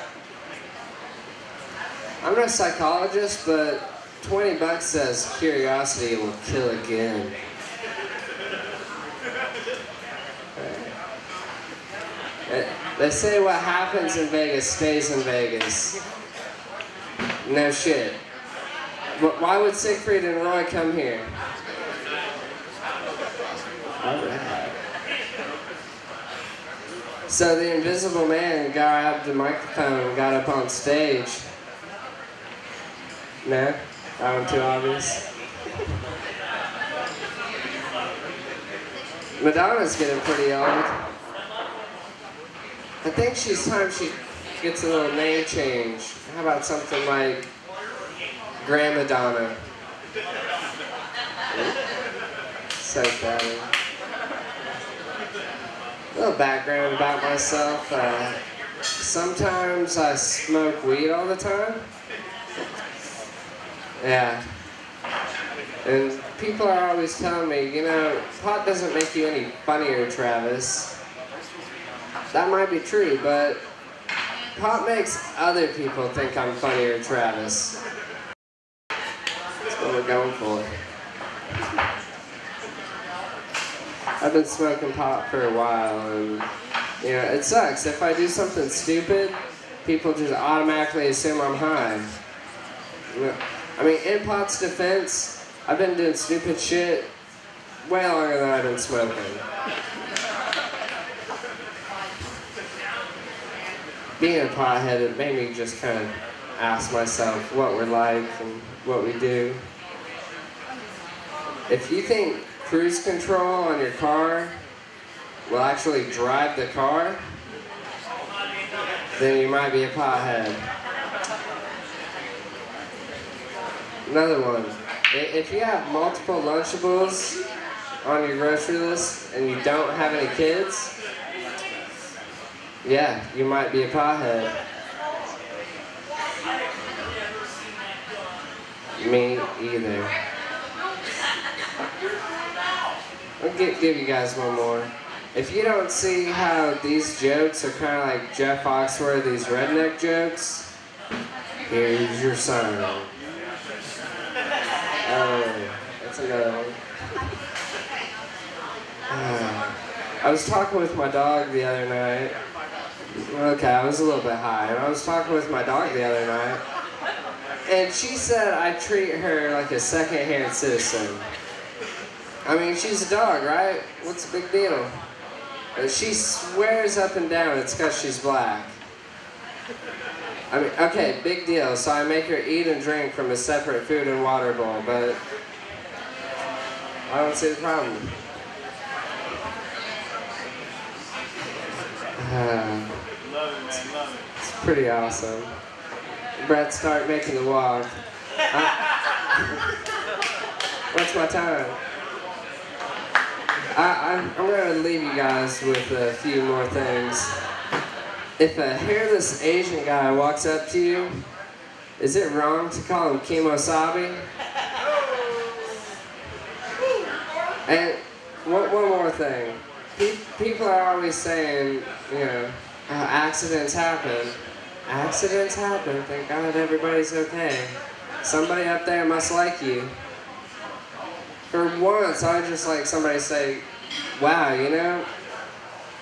I'm not a psychologist, but 20 bucks says curiosity will kill again. They say what happens in Vegas stays in Vegas. No shit. Why would Siegfried and Roy come here? Alright. So the Invisible Man grabbed the microphone and got up on stage. No? That one too obvious? Madonna's getting pretty old. I think she's time she gets a little name change. How about something like Grandma Donna? So funny. A little background about myself. Sometimes I smoke weed all the time. Yeah. And people are always telling me, you know, pot doesn't make you any funnier, Travis. That might be true, but pot makes other people think I'm funnier, Travis. That's what we're going for. I've been smoking pot for a while, and you know, it sucks. If I do something stupid, people just automatically assume I'm high. I mean, in pot's defense, I've been doing stupid shit way longer than I've been smoking. Being a pothead, it made me just kind of ask myself what we're like and what we do. If you think cruise control on your car will actually drive the car, then you might be a pothead. Another one. If you have multiple Lunchables on your grocery list and you don't have any kids, yeah, you might be a pothead. Me either. I'll give you guys one more. If you don't see how these jokes are kind of like Jeff Foxworthy's redneck jokes, here's your sign. Oh, that's another one. I was talking with my dog the other night. Okay, I was a little bit high, and I was talking with my dog the other night, and she said I treat her like a second-hand citizen. I mean, she's a dog, right? What's the big deal? And she swears up and down it's because she's black. I mean, okay, big deal. So I make her eat and drink from a separate food and water bowl, but I don't see the problem. It's pretty awesome. Brett, start making the walk. What's my time? I'm going to leave you guys with a few more things. If a hairless Asian guy walks up to you, is it wrong to call him Kimosabi? And one more thing. People are always saying, you know, accidents happen. Accidents happen. Thank God everybody's okay. Somebody up there must like you. For once, I would just like somebody to say, wow, you know,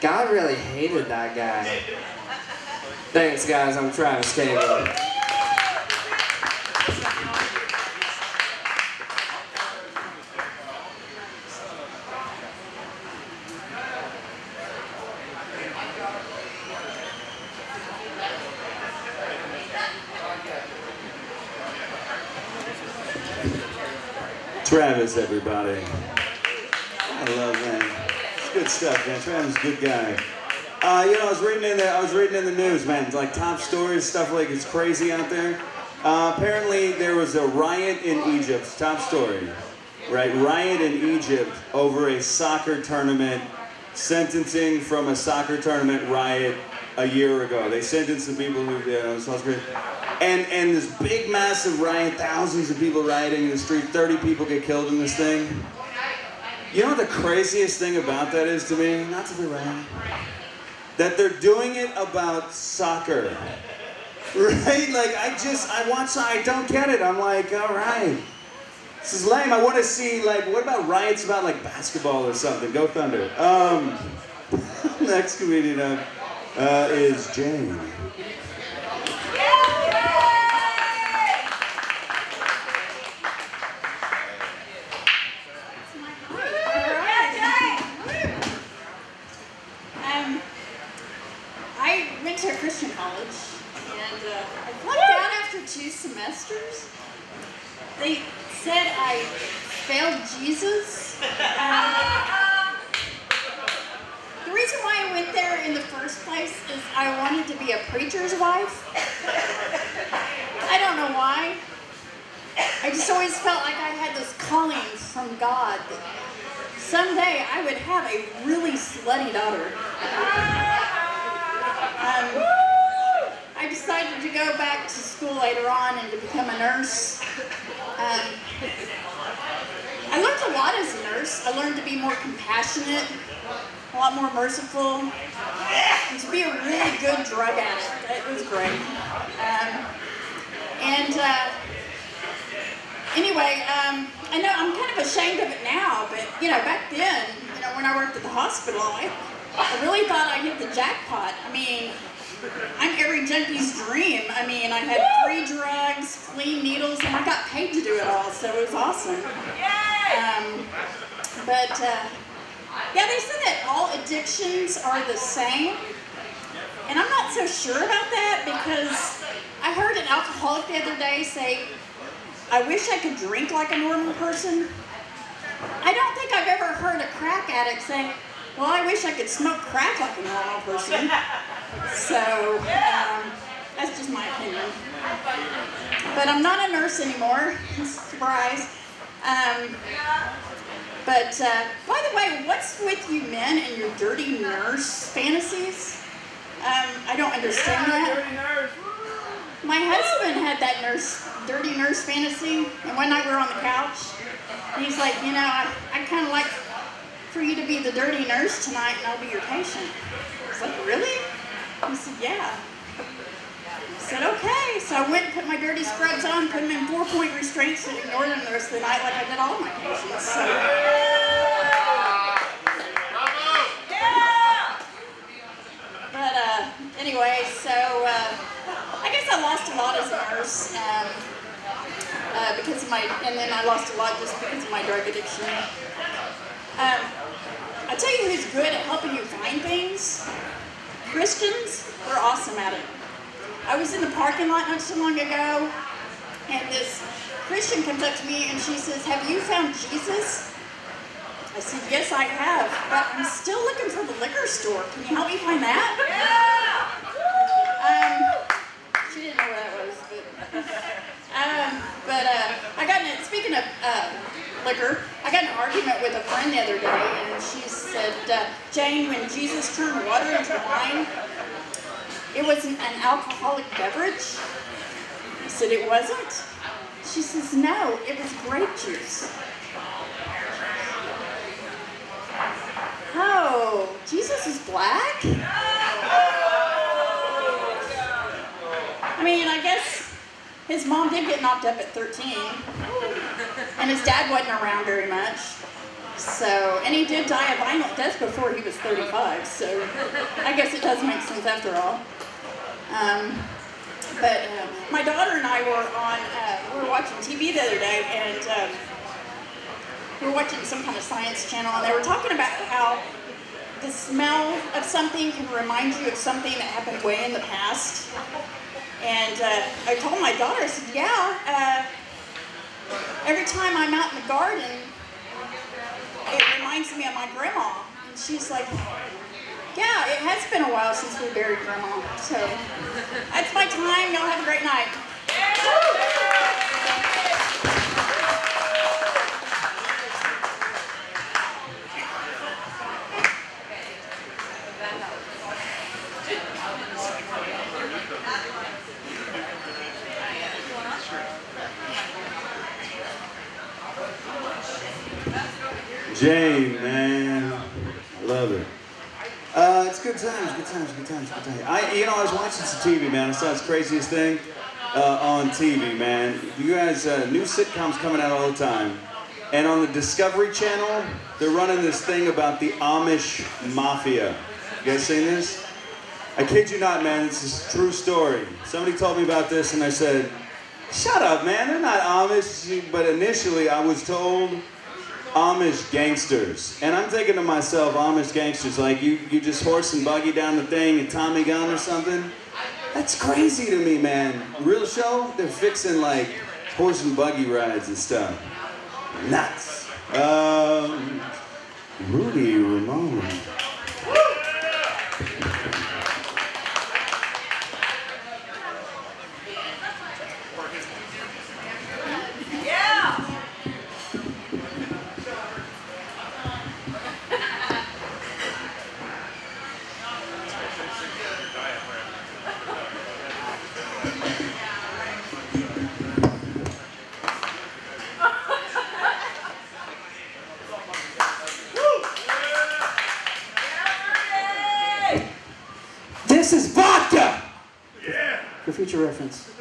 God really hated that guy. Thanks, guys. I'm Travis Cable. Travis, everybody. I love that. It's good stuff, man. Travis is a good guy. You know, I was reading in the news, man. It's like top stories, stuff like it's crazy out there. Apparently, there was a riot in Egypt. Top story, right? Riot in Egypt over a soccer tournament. Sentencing from a soccer tournament riot a year ago. They sentenced the people who, you know, so great. And this big, massive riot, thousands of people rioting in the street, 30 people get killed in this thing. You know what the craziest thing about that is to me? Not to be wrong. That they're doing it about soccer. Right? Like, I don't get it. I'm like, all right. This is lame. I want to see, like, what about riots about, like, basketball or something? Go Thunder. Next comedian up is Jane. I went to a Christian college, and I flunked out after 2 semesters. They said I failed Jesus. The reason why I went there in the first place is I wanted to be a preacher's wife. I don't know why. I just always felt like I had this calling from God that someday I would have a really slutty daughter. I decided to go back to school later on and to become a nurse. be more compassionate, a lot more merciful, and to be a really good drug addict. It was great. Anyway, I know I'm kind of ashamed of it now, but back then, when I worked at the hospital, I really thought I hit the jackpot. I mean, I'm every junkie's dream. I mean, I had free drugs, clean needles, and I got paid to do it all, so it was awesome. Yeah, they said that all addictions are the same, and I'm not so sure about that because I heard an alcoholic the other day say, I wish I could drink like a normal person. I don't think I've ever heard a crack addict say, well, I wish I could smoke crack like a normal person. So, that's just my opinion. But I'm not a nurse anymore, surprise. By the way, what's with you men and your dirty nurse fantasies? I don't understand that. My husband had that dirty nurse fantasy, and one night we were on the couch, and he's like, I kind of like for you to be the dirty nurse tonight, and I'll be your patient. I was like, really? He said, yeah. I said, okay. So I went and put my dirty scrubs on, put them in 4-point restraints, and ignored them the rest of the night like I did all my patients. So. But anyway, so I guess I lost a lot as a nurse because of and then I lost a lot just because of my drug addiction. I'll tell you who's good at helping you find things. Christians are awesome at it. I was in the parking lot not so long ago, and this Christian comes up to me and she says, have you found Jesus? I said, yes, I have, but I'm still looking for the liquor store. Can you help me find that? She didn't know what that was, I got speaking of liquor, I got in an argument with a friend the other day, and she said, Jane, when Jesus turned water into wine, it wasn't an alcoholic beverage? I said, it wasn't? She says, no, it was grape juice. Oh, Jesus is black? I mean, I guess his mom did get knocked up at 13, and his dad wasn't around very much. So, and he did die a violent death before he was 35, so I guess it does make sense after all. My daughter and I were watching TV the other day, and we were watching some kind of science channel, and they were talking about how the smell of something can remind you of something that happened way in the past. And I told my daughter, I said, yeah, every time I'm out in the garden, it reminds me of my grandma. And she's like, yeah, it has been a while since we buried grandma. So that's my time. Y'all have a great night. Jane, man, I love it. It's good times. I was watching some TV, man. I saw this craziest thing on TV, man. You guys, new sitcoms coming out all the time. And on the Discovery Channel, they're running this thing about the Amish Mafia. You guys seen this? I kid you not, man, this is a true story. Somebody told me about this and I said, shut up, man, they're not Amish. But initially I was told Amish gangsters. And I'm thinking to myself, Amish gangsters, like you just horse and buggy down the thing and Tommy gun or something? That's crazy to me, man. Real show, they're fixing like horse and buggy rides and stuff. Nuts. Rudy Ramon. future reference.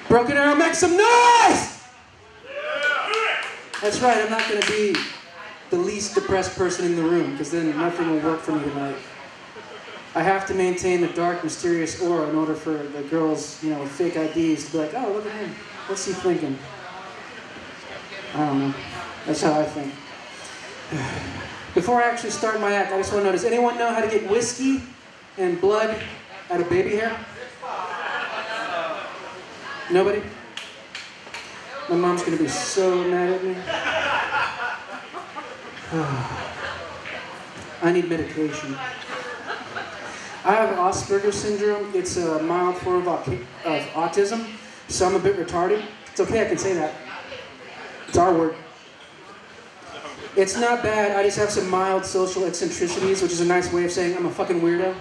Broken Arrow, make some noise! That's right, I'm not going to be the least depressed person in the room, because then nothing will work for me tonight. I have to maintain the dark, mysterious aura in order for the girls, you know, with fake IDs to be like, oh, look at him. What's he thinking? I don't know. That's how I think. Before I actually start my act, I just want to know, does anyone know how to get whiskey and blood out of baby hair? Nobody? My mom's going to be so mad at me. I need medication. I have Asperger's syndrome. It's a mild form of autism, so I'm a bit retarded. It's okay, I can say that. It's our word. It's not bad, I just have some mild social eccentricities, which is a nice way of saying I'm a fucking weirdo.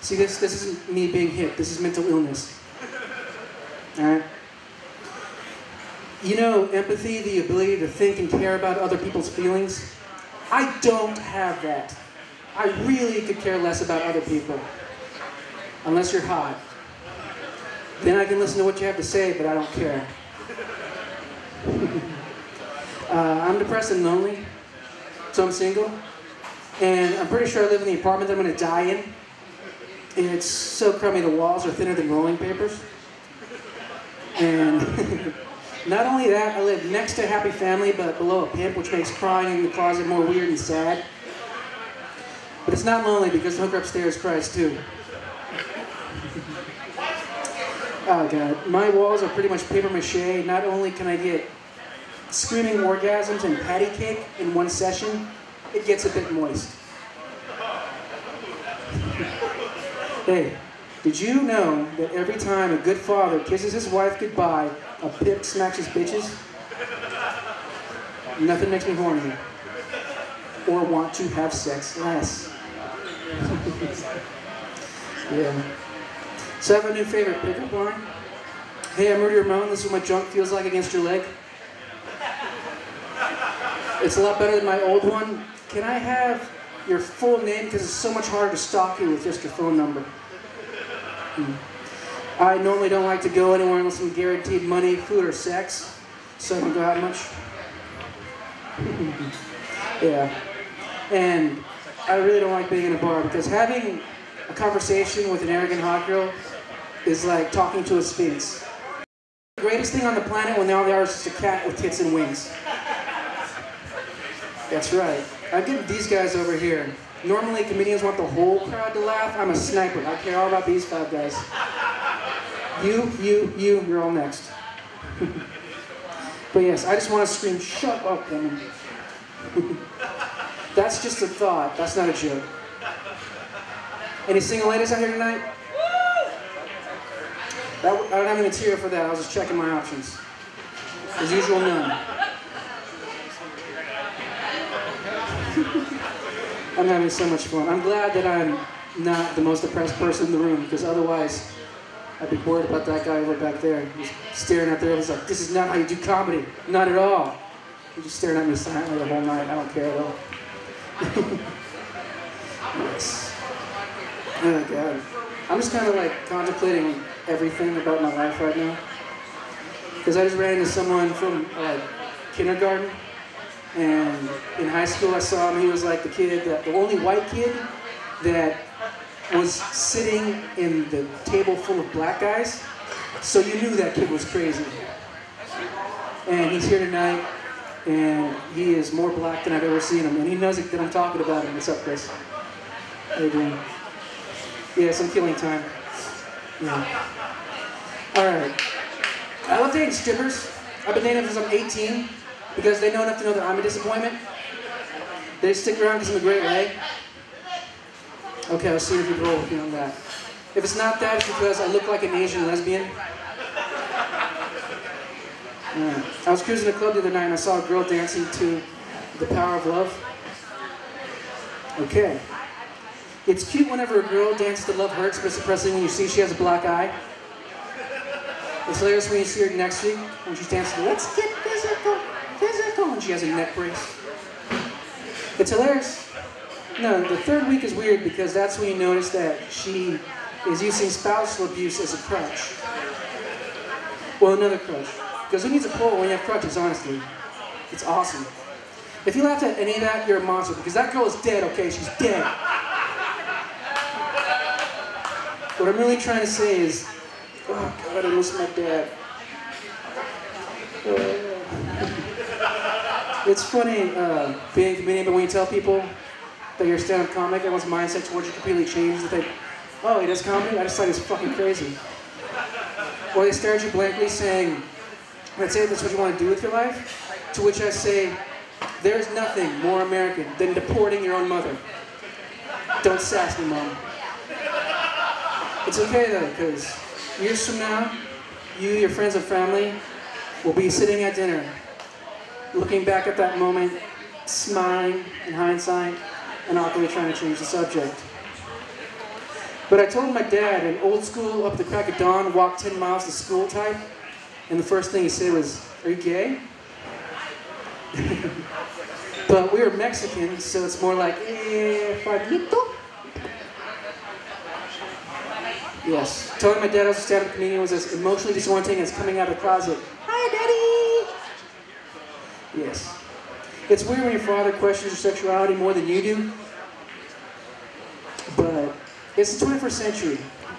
See, this isn't me being hip, this is mental illness. Alright? You know, empathy, the ability to think and care about other people's feelings, I don't have that. I really could care less about other people. Unless you're hot. Then I can listen to what you have to say, but I don't care. I'm depressed and lonely, so I'm single. And I'm pretty sure I live in the apartment that I'm going to die in. And it's so crummy, the walls are thinner than rolling papers. And not only that, I live next to a happy family, but below a pimp, which makes crying in the closet more weird and sad. But it's not lonely because the hooker upstairs cries too. Oh God, my walls are pretty much paper mache. Not only can I get screaming orgasms and patty cake in one session, it gets a bit moist. Hey, did you know that every time a good father kisses his wife goodbye, a pimp smacks his bitches? Nothing makes me horny or want to have sex less. Yeah. So I have a new favorite pickup line. Hey, I'm Rudy Ramone. This is what my junk feels like against your leg. It's a lot better than my old one. Can I have your full name? Because it's so much harder to stalk you with just your phone number. I normally don't like to go anywhere unless I'm guaranteed money, food, or sex. So I don't go out much. Yeah. And I really don't like being in a bar because having a conversation with an arrogant hot girl is like talking to a sphinx. The greatest thing on the planet when all they are is just a cat with tits and wings. That's right. I'm getting these guys over here. Normally comedians want the whole crowd to laugh. I'm a sniper. I care all about these 5 guys. You're all next. But yes, I just want to scream, shut up, women. That's just a thought. That's not a joke. Any single ladies out here tonight? I don't have any material for that. I was just checking my options. As usual, none. I'm having so much fun. I'm glad that I'm not the most depressed person in the room, because otherwise I'd be worried about that guy over back there. He's staring out there. He's like, this is not how you do comedy. Not at all. He's just staring at me silently the whole night. I don't care at all. Yes. Oh God. I'm just kind of like contemplating everything about my life right now. Because I just ran into someone from kindergarten. And in high school I saw him. He was like the only white kid that was sitting in the table full of black guys. So you knew that kid was crazy. And he's here tonight. And he is more black than I've ever seen him. And he knows that I'm talking about him. What's up, Chris? How you doing? Yes, I'm killing time. Yeah. Alright. I love dating strippers. I've been dating them since I'm 18. Because they know enough to know that I'm a disappointment. They stick around because I'm a great leg. Okay, I'll see if you roll with me on that. If it's not that, it's because I look like an Asian lesbian. I was cruising a club the other night and I saw a girl dancing to The Power of Love. Okay. It's cute whenever a girl dances to Love Hurts, but it's depressing when you see she has a black eye. It's hilarious when you see her next week when she's dancing to Let's Get Physical, and she has a neck brace. It's hilarious. No, the third week is weird because that's when you notice that she is using spousal abuse as a crutch. Well, another crutch. Because who needs a pole when you have crutches, honestly? It's awesome. If you laughed at any of that, you're a monster. Because that girl is dead, okay? She's dead. What I'm really trying to say is, oh God, I miss my dad. It's funny being a comedian, but when you tell people that you're a stand-up comic, everyone's mindset towards you completely changes. They think, oh, he does comedy? I just thought he was fucking crazy. Or they stare at you blankly saying, that's it, that's what you want to do with your life? To which I say, there's nothing more American than deporting your own mother. Don't sass me, Mom. It's okay though, because years from now, you, your friends and family will be sitting at dinner, looking back at that moment, smiling in hindsight, and awkwardly trying to change the subject. But I told my dad, an old school up the crack of dawn, walk 10 miles to school type, and the first thing he said was, are you gay? But we were Mexican, so it's more like, Fagito? Yes. Telling my dad I was a stand-up comedian was as emotionally disorienting as coming out of the closet. Hi, Daddy! Yes. It's weird when your father questions your sexuality more than you do, but it's the 21st century.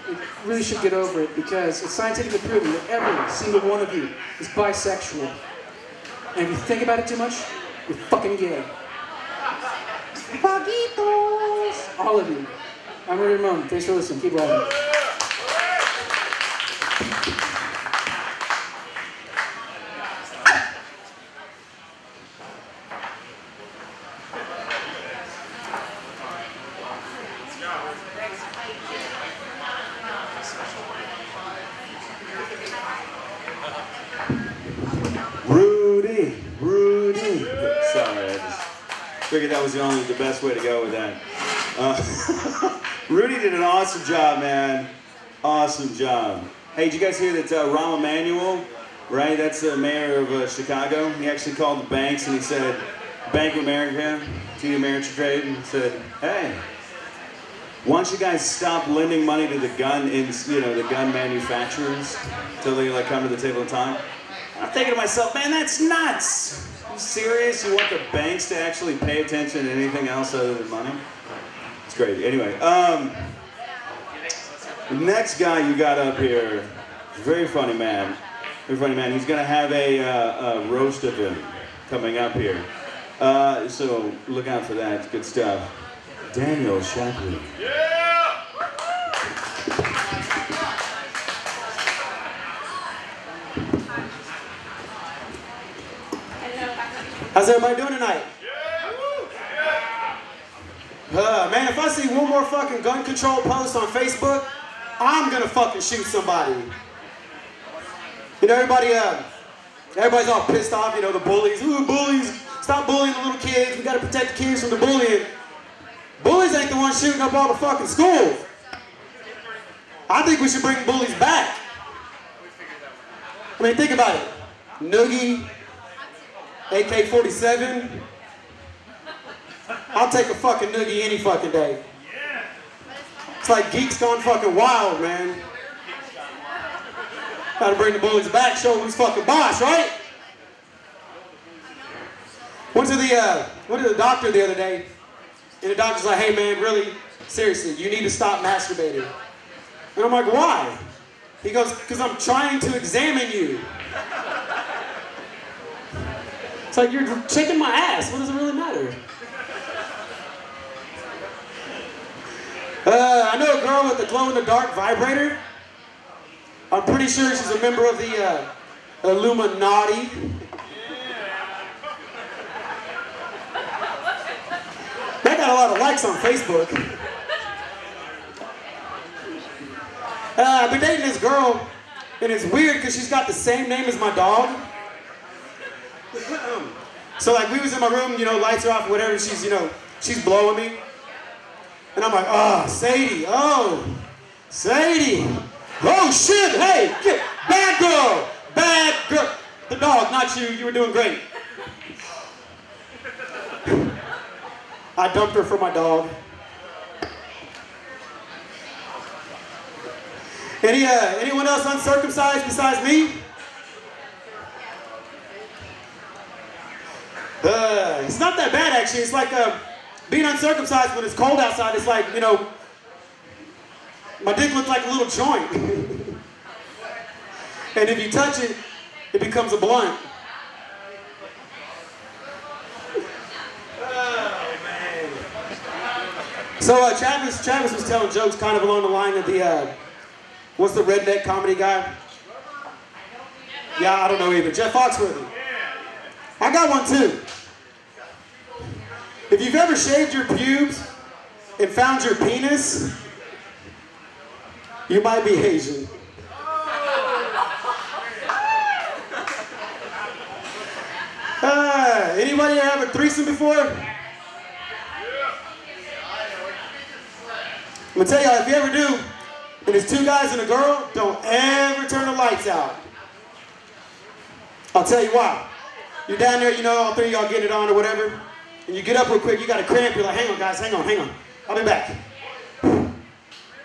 You really should get over it because it's scientifically proven that every single one of you is bisexual. And if you think about it too much, you're fucking gay. Paquitos! All of you. I'm Rudy Ramon. Thanks for listening. Keep laughing. Rudy. Sorry, I just figured that was the best way to go with that. Rudy did an awesome job, man. Awesome job. Hey, did you guys hear that Rahm Emanuel, right? That's the mayor of Chicago. He actually called the banks and he said, Bank of America, TD Ameritrade, and said, hey, why don't you guys stop lending money to the gun manufacturers until they come to the table and talk? I'm thinking to myself, man, that's nuts. Are you serious? You want the banks to actually pay attention to anything else other than money? It's crazy. Anyway, the next guy you got up here, very funny man. Very funny man. He's gonna have a roast of him coming up here. So look out for that. It's good stuff. Daniel Shapley. How's everybody doing tonight? Man, if I see one more fucking gun control post on Facebook, I'm gonna fucking shoot somebody. You know, everybody's all pissed off, you know, the bullies. Ooh, bullies, stop bullying the little kids. We gotta protect the kids from the bullying. Bullies ain't the ones shooting up all the fucking schools. I think we should bring bullies back. I mean, think about it. Noogie, AK-47. I'll take a fucking noogie any fucking day. It's like geeks gone fucking wild, man. Gotta bring the bullies back, show them who's fucking boss, right? Went to the doctor the other day, and the doctor's like, hey man, really, seriously, you need to stop masturbating. And I'm like, why? He goes, because I'm trying to examine you. It's like, you're checking my ass. What does it really matter? I know a girl with a glow-in-the-dark vibrator. I'm pretty sure she's a member of the Illuminati. That got a lot of likes on Facebook. I've been dating this girl, and it's weird because she's got the same name as my dog. So like we was in my room, you know, lights are off, whatever, she's, you know, she's blowing me. And I'm like, oh, Sadie, oh, Sadie. Oh shit, hey, bad girl. The dog, not you, you were doing great. I dumped her for my dog. Anyone else uncircumcised besides me? It's not that bad actually. It's like being uncircumcised when it's cold outside. It's like, you know, my dick looks like a little joint. And if you touch it, it becomes a blunt. Oh, man. So Travis was telling jokes kind of along the line of the, what's the redneck comedy guy? Yeah, I don't know either. Jeff Foxworthy. I got one too. If you've ever shaved your pubes and found your penis, you might be Asian. Anybody ever have a threesome before? I'm gonna tell y'all, if you ever do, and it's 2 guys and a girl, don't ever turn the lights out. I'll tell you why. You're down there, you know, all 3 of y'all getting it on or whatever, and you get up real quick, you got a cramp, you're like, hang on guys, hang on. I'll be back. All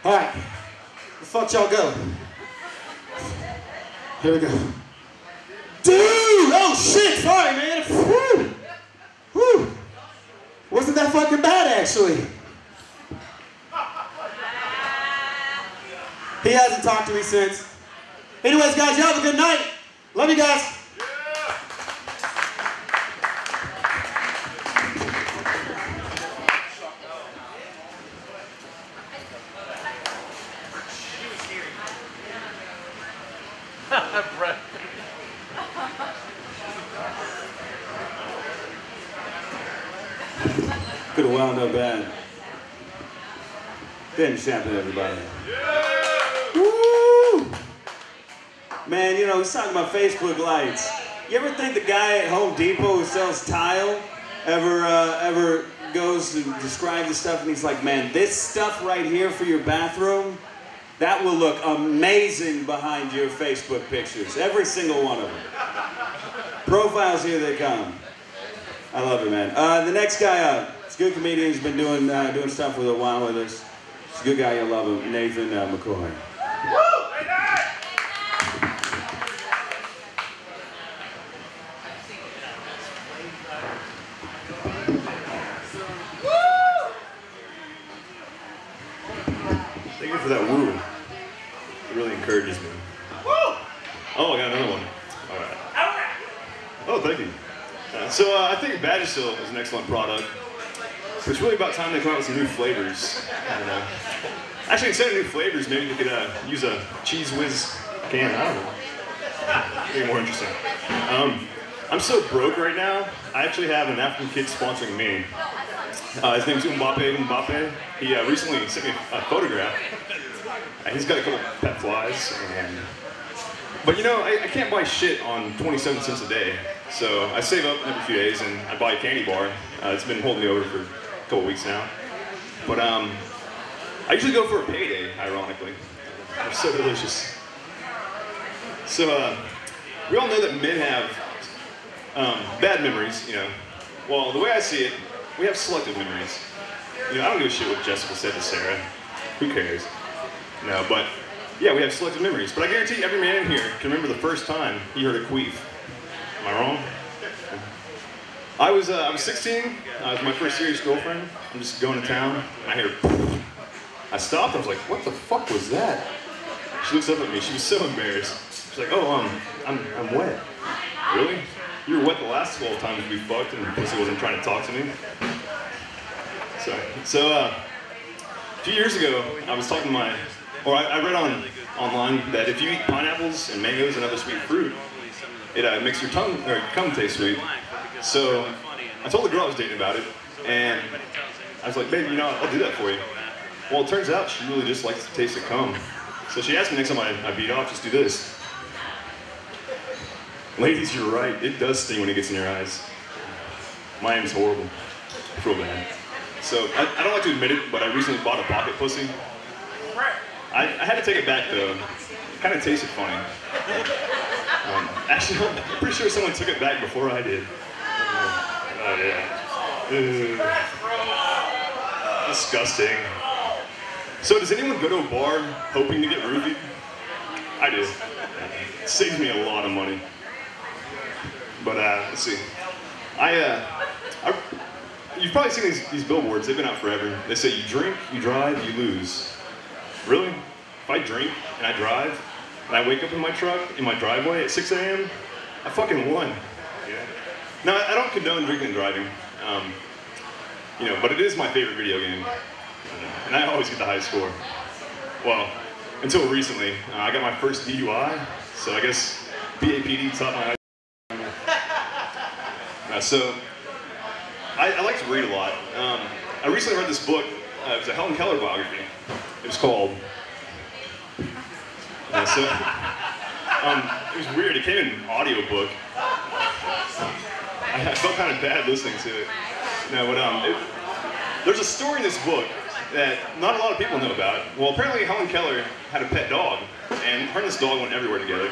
right, where the fuck y'all go? Here we go. Dude, oh shit, sorry man. Whew. Whew. Wasn't that fucking bad actually. He hasn't talked to me since. Anyways guys, y'all have a good night. Love you guys. Could have wound up bad. Ben Champion, everybody. Woo! Man, you know, he's talking about Facebook lights. You ever think the guy at Home Depot who sells tile ever goes to describe the stuff and he's like, man, this stuff right here for your bathroom, that will look amazing behind your Facebook pictures. Every single one of them. Profiles, here they come. I love it, man. The next guy up, he's a good comedian. He's been doing stuff for a while with us. He's a good guy. You'll love him. Nathan McCoy. Thank you for that woo. It really encourages me. Oh, I got another one. All right. Oh, thank you. So I think Vagisil is an excellent product. But it's really about time they come out with some new flavors. Actually, instead of new flavors, maybe you could use a Cheese Whiz can. I don't know. Maybe more interesting. I'm so broke right now. I actually have an African kid sponsoring me. His name's Mbappe. He recently sent me a photograph. He's got a couple pet flies. But you know, I can't buy shit on 27 cents a day. So I save up every few days and I buy a candy bar. It's been holding me over for a couple weeks now. But I usually go for a payday, ironically. They're so delicious. So we all know that men have bad memories, you know. Well, the way I see it, we have selective memories. You know, I don't give a shit what Jessica said to Sarah. Who cares? No, but yeah, we have selective memories. But I guarantee every man in here can remember the first time he heard a queef. Am I wrong? I was 16. It was my first serious girlfriend. I'm just going to town. And I hear. I stopped. I was like, "What the fuck was that?" She looks up at me. She was so embarrassed. She's like, "Oh, I'm wet." Really? You were wet the last 12 times we fucked, and your pussy wasn't trying to talk to me. Sorry. So a few years ago, I was talking to I read online that if you eat pineapples and mangoes and other sweet fruit, it makes your cum taste sweet. So I told the girl I was dating about it, and I was like, baby, you know, I'll do that for you. Well, it turns out she really just likes the taste of cum. So she asked me next time I beat off, just do this. Ladies, you're right. It does sting when it gets in your eyes. My aim is horrible. I feel bad. So I don't like to admit it, but I recently bought a pocket pussy. I had to take it back though. It kind of tasted funny. Actually, I'm pretty sure someone took it back before I did. Oh yeah. Disgusting. So does anyone go to a bar hoping to get roofied? I do. It saves me a lot of money. But let's see. You've probably seen these billboards. They've been out forever. They say you drink, you drive, you lose. Really? If I drink and I drive and I wake up in my truck in my driveway at 6 a.m., I fucking won. Yeah. No, I don't condone drinking and driving. You know, but it is my favorite video game. And I always get the high score. Well, until recently. I got my first DUI, so I guess BAPD taught my so, I like to read a lot. I recently read this book. It was a Helen Keller biography. It was called... so, it was weird. It came in an audiobook. I felt kind of bad listening to it. No, but there's a story in this book that not a lot of people know about. Well, apparently Helen Keller had a pet dog, and her and this dog went everywhere together.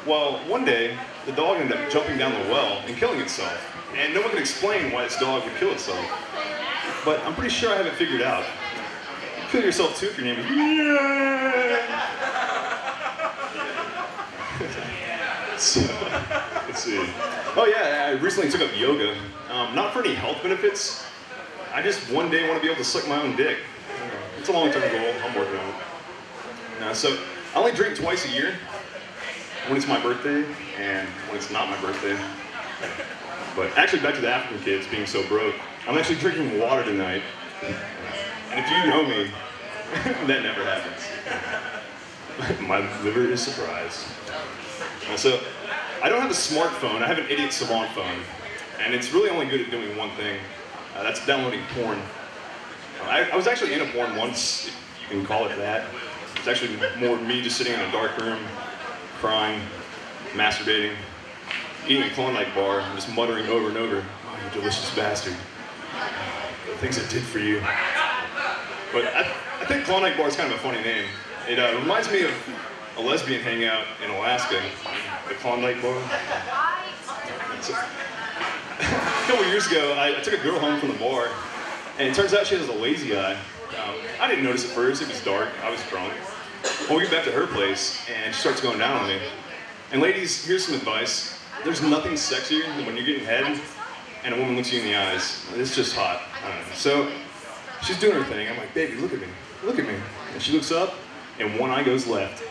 Well, one day, the dog ended up jumping down the well and killing itself. And no one can explain why this dog would kill itself. But I'm pretty sure I have it figured out. You kill yourself too if your name is... So, let's see. Oh yeah, I recently took up yoga. Not for any health benefits. I just one day want to be able to suck my own dick. It's a long-term goal. I'm working on it. So I only drink twice a year. When it's my birthday and when it's not my birthday. But actually, back to the African kids being so broke, I'm actually drinking water tonight. And if you know me, that never happens. My liver is surprised. So, I don't have a smartphone, I have an idiot savant phone. And it's really only good at doing one thing. That's downloading porn. I was actually in a porn once, if you can call it that. It's actually more me just sitting in a dark room, crying, masturbating, eating a Klondike bar, and just muttering over and over, "Oh, you delicious bastard. The things I did for you." But I think Klondike bar is kind of a funny name. It reminds me of a lesbian hangout in Alaska, the Klondike bar. So, a couple years ago, I took a girl home from the bar, and it turns out she has a lazy eye. I didn't notice at first, it was dark, I was drunk. Well, we get back to her place, and she starts going down on me. And ladies, here's some advice. There's nothing sexier than when you're getting head, and a woman looks you in the eyes. It's just hot. I don't know. So, she's doing her thing. I'm like, "Baby, look at me. Look at me." And she looks up, and one eye goes left.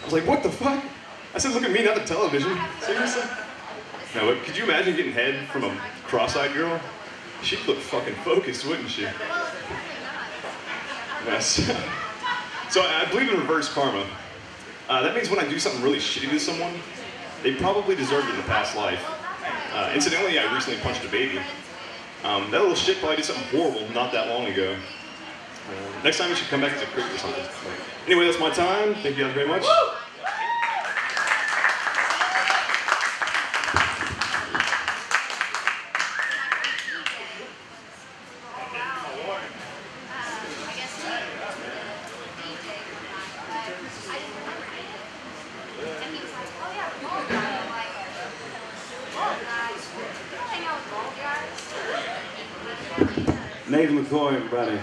I was like, "What the fuck?" I said, "Look at me, not the television." Seriously? No, but could you imagine getting head from a cross-eyed girl? She'd look fucking focused, wouldn't she? Yes. So I believe in reverse karma. That means when I do something really shitty to someone, they probably deserved it in a past life. Incidentally, I recently punched a baby. That little shit probably did something horrible not that long ago. Next time you should come back as a critic or something. Anyway, that's my time. Thank you guys very much. Woo! Nathan McCoy, everybody.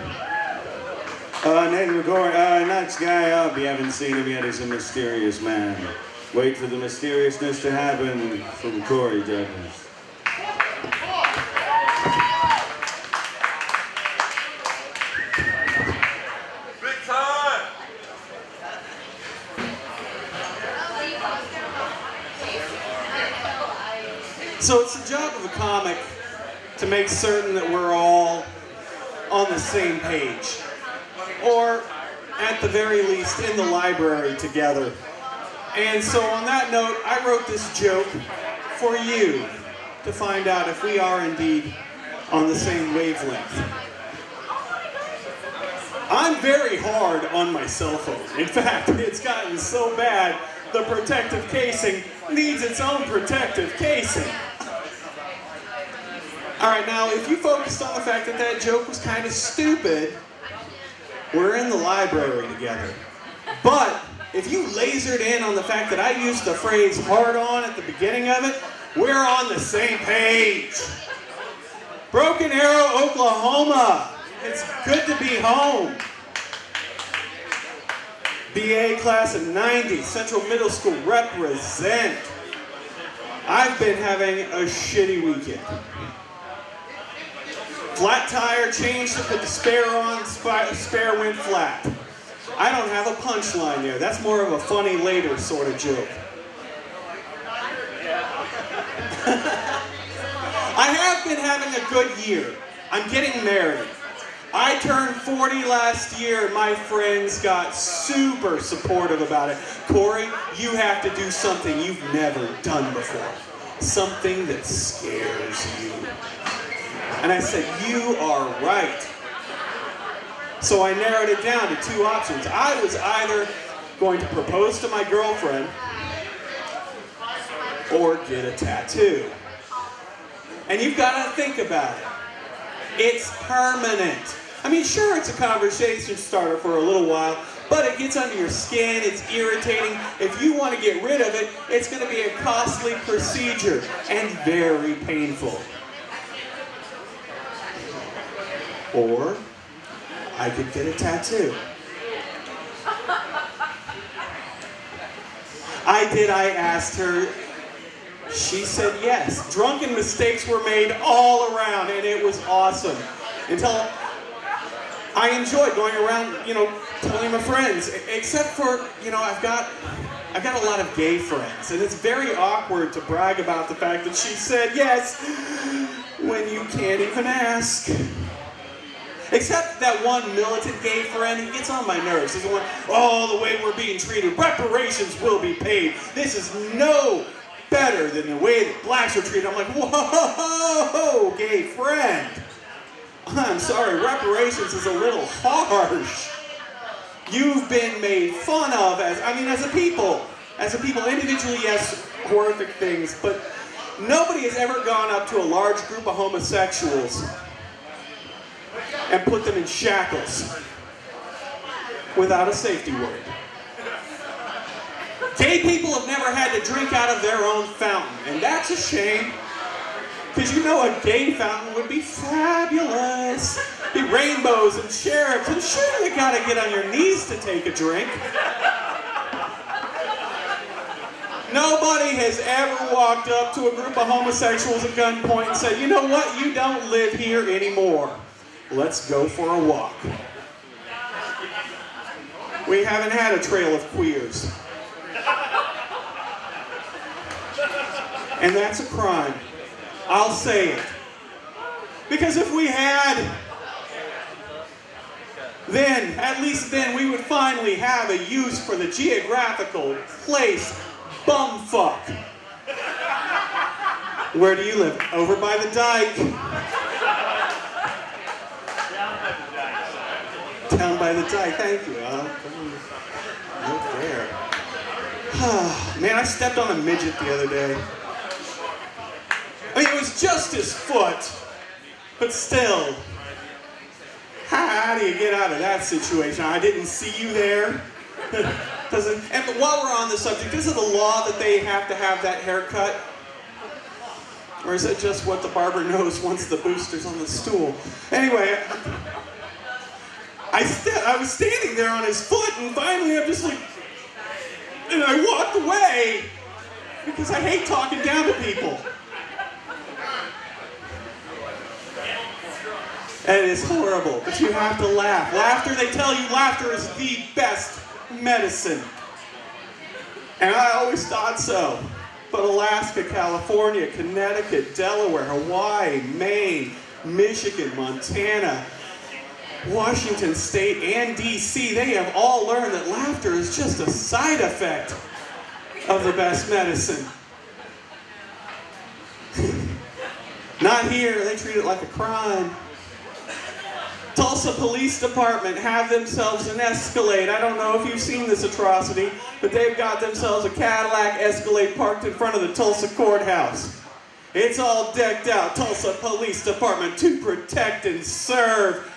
Nathan McCoy, next guy up, you haven't seen him yet, is a mysterious man. Wait for the mysteriousness to happen from Corey Douglas. Big time! So it's the job of a comic to make certain that we're all on the same page, or at the very least in the library together. And so on that note, I wrote this joke for you to find out if we are indeed on the same wavelength. I'm very hard on my cell phone. In fact, it's gotten so bad, the protective casing needs its own protective casing. All right, now, if you focused on the fact that that joke was kind of stupid, we're in the library together. But if you lasered in on the fact that I used the phrase hard on at the beginning of it, we're on the same page. Broken Arrow, Oklahoma. It's good to be home. BA class of 90, Central Middle School, represent. I've been having a shitty weekend. Flat tire, changed it, put the spare on, spare went flat. I don't have a punchline there. That's more of a funny later sort of joke. I have been having a good year. I'm getting married. I turned 40 last year and my friends got super supportive about it. Corey, you have to do something you've never done before. Something that scares you. And I said, you are right. So I narrowed it down to two options. I was either going to propose to my girlfriend or get a tattoo. And you've got to think about it. It's permanent. I mean, sure, it's a conversation starter for a little while, but it gets under your skin, it's irritating. If you want to get rid of it, it's going to be a costly procedure and very painful. Or I could get a tattoo. I asked her. She said yes. Drunken mistakes were made all around, and it was awesome. Until I enjoyed going around, telling my friends. Except for, I've got a lot of gay friends, and it's very awkward to brag about the fact that she said yes when you can't even ask. Except that one militant gay friend, he gets on my nerves. He's the one, oh, the way we're being treated, reparations will be paid. This is no better than the way that blacks are treated. I'm like, whoa, gay friend. I'm sorry, reparations is a little harsh. You've been made fun of as a people. As a people, individually, yes, horrific things, but nobody has ever gone up to a large group of homosexuals and put them in shackles without a safety word. Gay people have never had to drink out of their own fountain, and that's a shame, because a gay fountain would be fabulous. Be rainbows and cherubs, and sure, you gotta get on your knees to take a drink. Nobody has ever walked up to a group of homosexuals at gunpoint and said, you know what, you don't live here anymore. Let's go for a walk. We haven't had a trail of queers. And that's a crime. I'll say it. Because if we had, then, at least then, we would finally have a use for the geographical place bumfuck. Where do you live? Over by the dike. Down by the dike, thank you. Right there. Man, I stepped on a midget the other day. It was just his foot, but still. How do you get out of that situation? I didn't see you there. And while we're on the subject, is it the law that they have to have that haircut? Or is it just what the barber knows once the booster's on the stool? Anyway, I was standing there on his foot, and finally I'm just like, and I walked away because I hate talking down to people. And it is horrible, but you have to laugh. Laughter, they tell you laughter is the best medicine. And I always thought so. But Alaska, California, Connecticut, Delaware, Hawaii, Maine, Michigan, Montana, Washington State, and DC, they have all learned that laughter is just a side effect of the best medicine. Not here, they treat it like a crime. Tulsa Police Department have themselves an Escalade. I don't know if you've seen this atrocity, but they've got themselves a Cadillac Escalade parked in front of the Tulsa courthouse. It's all decked out. Tulsa Police Department to protect and serve.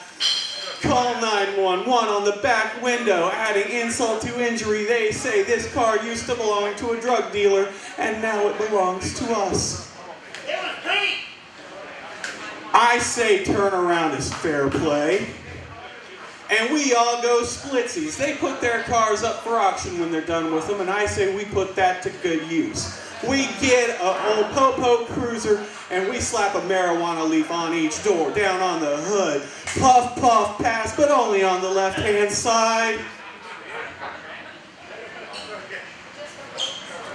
Call 911 on the back window. Adding insult to injury, they say this car used to belong to a drug dealer and now it belongs to us. I say turnaround is fair play. And we all go splitsies. They put their cars up for auction when they're done with them, and I say we put that to good use. We get an old Popo Cruiser, and we slap a marijuana leaf on each door, down on the hood. Puff, puff, pass, but only on the left-hand side.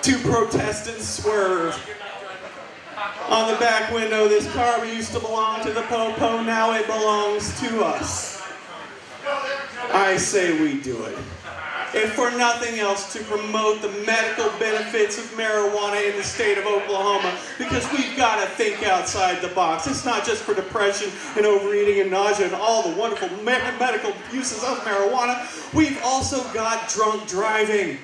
Two Protestants swerve. On the back window, this car used to belong to the Popo, now it belongs to us. I say we do it. If for nothing else, to promote the medical benefits of marijuana in the state of Oklahoma, because we've got to think outside the box. It's not just for depression and overeating and nausea and all the wonderful medical uses of marijuana. We've also got drunk driving.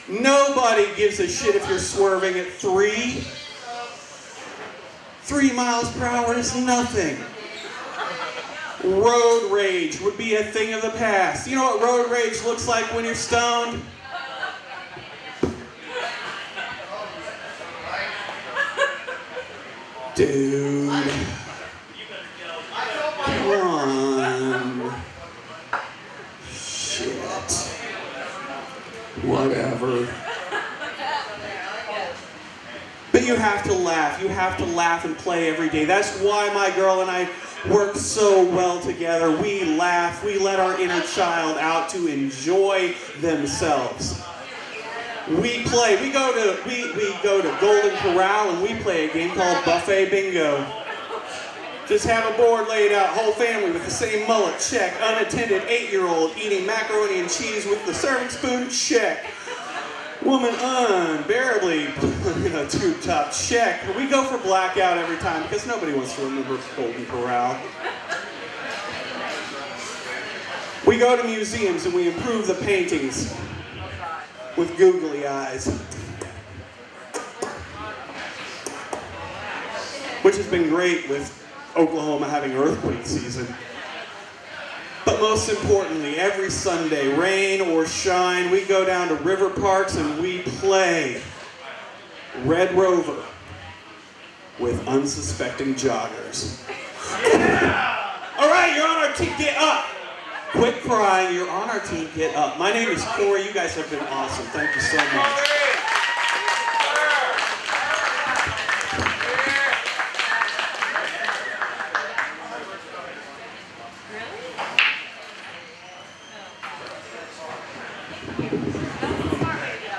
Nobody gives a shit if you're swerving at 3. 3 miles per hour is nothing. Road rage would be a thing of the past. You know what road rage looks like when you're stoned? Dude. Come on. Shit. Whatever. But you have to laugh. You have to laugh and play every day. That's why my girl and I work so well together. We laugh. We let our inner child out to enjoy themselves. We play. We go to Golden Corral and we play a game called Buffet Bingo. Just have a board laid out, whole family with the same mullet, check. Unattended 8-year-old eating macaroni and cheese with the serving spoon, check. Woman unbearably tube top, check. We go for blackout every time because nobody wants to remember Golden Corral. We go to museums and we improve the paintings with googly eyes. Which has been great with Oklahoma having earthquake season. But most importantly, every Sunday, rain or shine, we go down to river parks and we play Red Rover with unsuspecting joggers. All right, you're on our team, get up. Quit crying, you're on our team, get up. My name is Corey, you guys have been awesome. Thank you so much.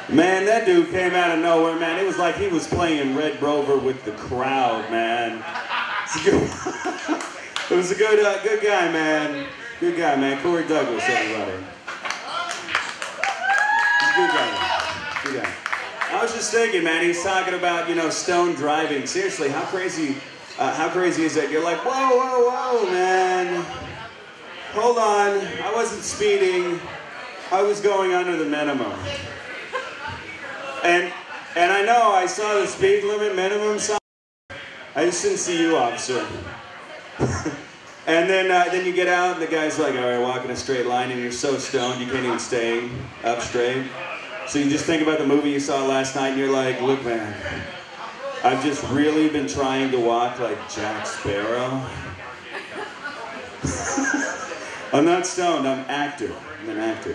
Man, that dude came out of nowhere, man. It was like he was playing Red Rover with the crowd, man. It was a good guy, man. Good guy, man. Corey Douglas, everybody. He's a good guy. Good guy. I was just thinking, man, he's talking about, stone driving. Seriously, how crazy is that? You're like, whoa, whoa, whoa, man. Hold on. I wasn't speeding. I was going under the minimum. And I know I saw the speed limit minimum sign. I just didn't see you, officer. And then you get out and the guy's like, all right, walk in a straight line, and you're so stoned you can't even stay up straight. So you just think about the movie you saw last night and you're like, look, man, I've just really been trying to walk like Jack Sparrow. I'm not stoned, I'm actor. I'm an actor.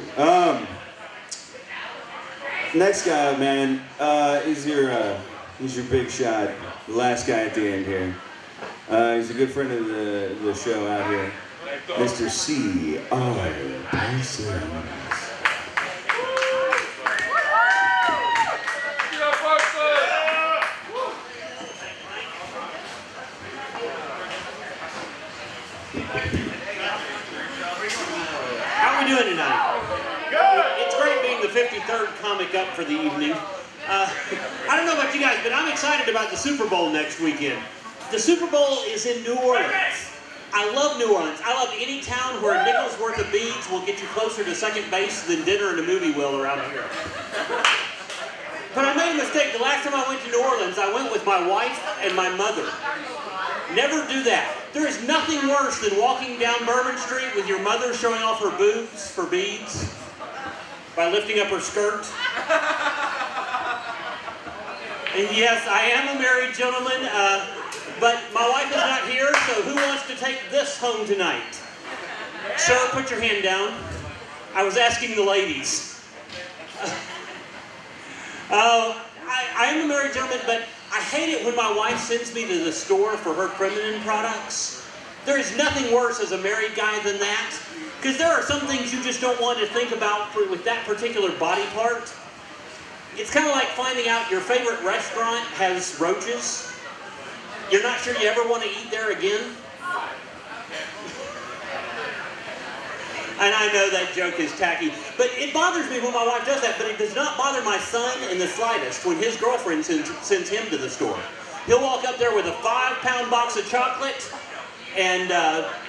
Next guy, man, he's your big shot. The last guy at the end here. He's a good friend of the show out here, Mr. C.H. Moloney. How are we doing tonight? It's great being the 53rd comic up for the evening. I don't know about you guys, but I'm excited about the Super Bowl next weekend. The Super Bowl is in New Orleans. I love New Orleans. I love any town where a nickel's worth of beads will get you closer to second base than dinner and a movie will around here. But I made a mistake. The last time I went to New Orleans, I went with my wife and my mother. Never do that. There is nothing worse than walking down Bourbon Street with your mother showing off her boobs for beads by lifting up her skirt. And yes, I am a married gentleman. But my wife is not here, so who wants to take this home tonight? Sir, put your hand down. I was asking the ladies. I am a married gentleman, but I hate it when my wife sends me to the store for her feminine products. There is nothing worse as a married guy than that, because there are some things you just don't want to think about with that particular body part. It's kind of like finding out your favorite restaurant has roaches. You're not sure you ever want to eat there again. And I know that joke is tacky, but it bothers me when my wife does that, but it does not bother my son in the slightest when his girlfriend sends him to the store. He'll walk up there with a 5-pound box of chocolate and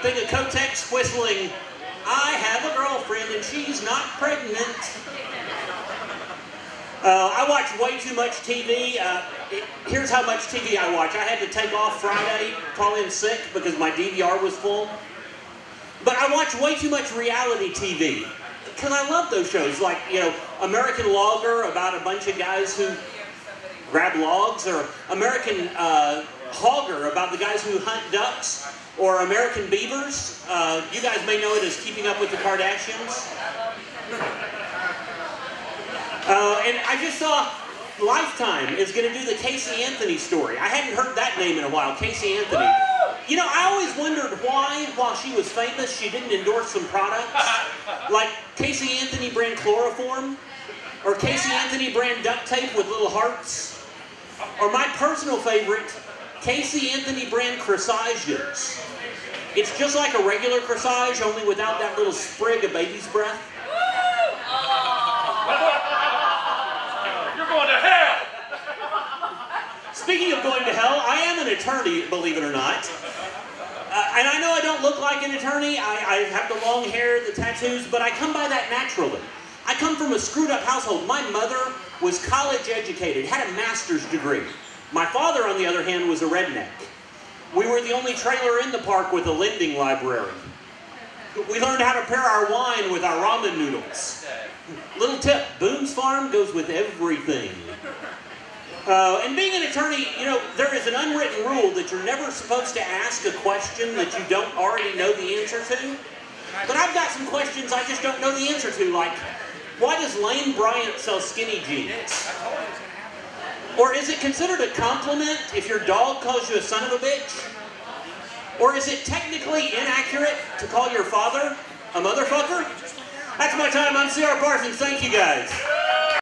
thing of Kotex whistling, "I have a girlfriend and she's not pregnant." I watch way too much TV. Here's how much TV I watch. I had to take off Friday, call in sick because my DVR was full. But I watch way too much reality TV because I love those shows, like, you know, American Logger about a bunch of guys who grab logs, or American Hogger about the guys who hunt ducks, or American Beavers. You guys may know it as Keeping Up with the Kardashians. And I just saw Lifetime is going to do the Casey Anthony story. I hadn't heard that name in a while, Casey Anthony. You know, I always wondered why, while she was famous, she didn't endorse some products. Like Casey Anthony brand chloroform, or Casey Anthony brand duct tape with little hearts, or my personal favorite, Casey Anthony brand corsages. It's just like a regular corsage, only without that little sprig of baby's breath. You're going to hell! Speaking of going to hell, I am an attorney, believe it or not. And I know I don't look like an attorney. I have the long hair, the tattoos, but I come by that naturally. I come from a screwed up household. My mother was college educated, had a master's degree. My father, on the other hand, was a redneck. We were the only trailer in the park with a lending library. We learned how to pair our wine with our ramen noodles. Little tip, Boone's Farm goes with everything. And being an attorney, you know, there is an unwritten rule that you're never supposed to ask a question that you don't already know the answer to. But I've got some questions I just don't know the answer to, like, why does Lane Bryant sell skinny jeans? Or is it considered a compliment if your dog calls you a son of a bitch? Or is it technically inaccurate to call your father a motherfucker? That's my time. I'm CR Parsons. Thank you, guys.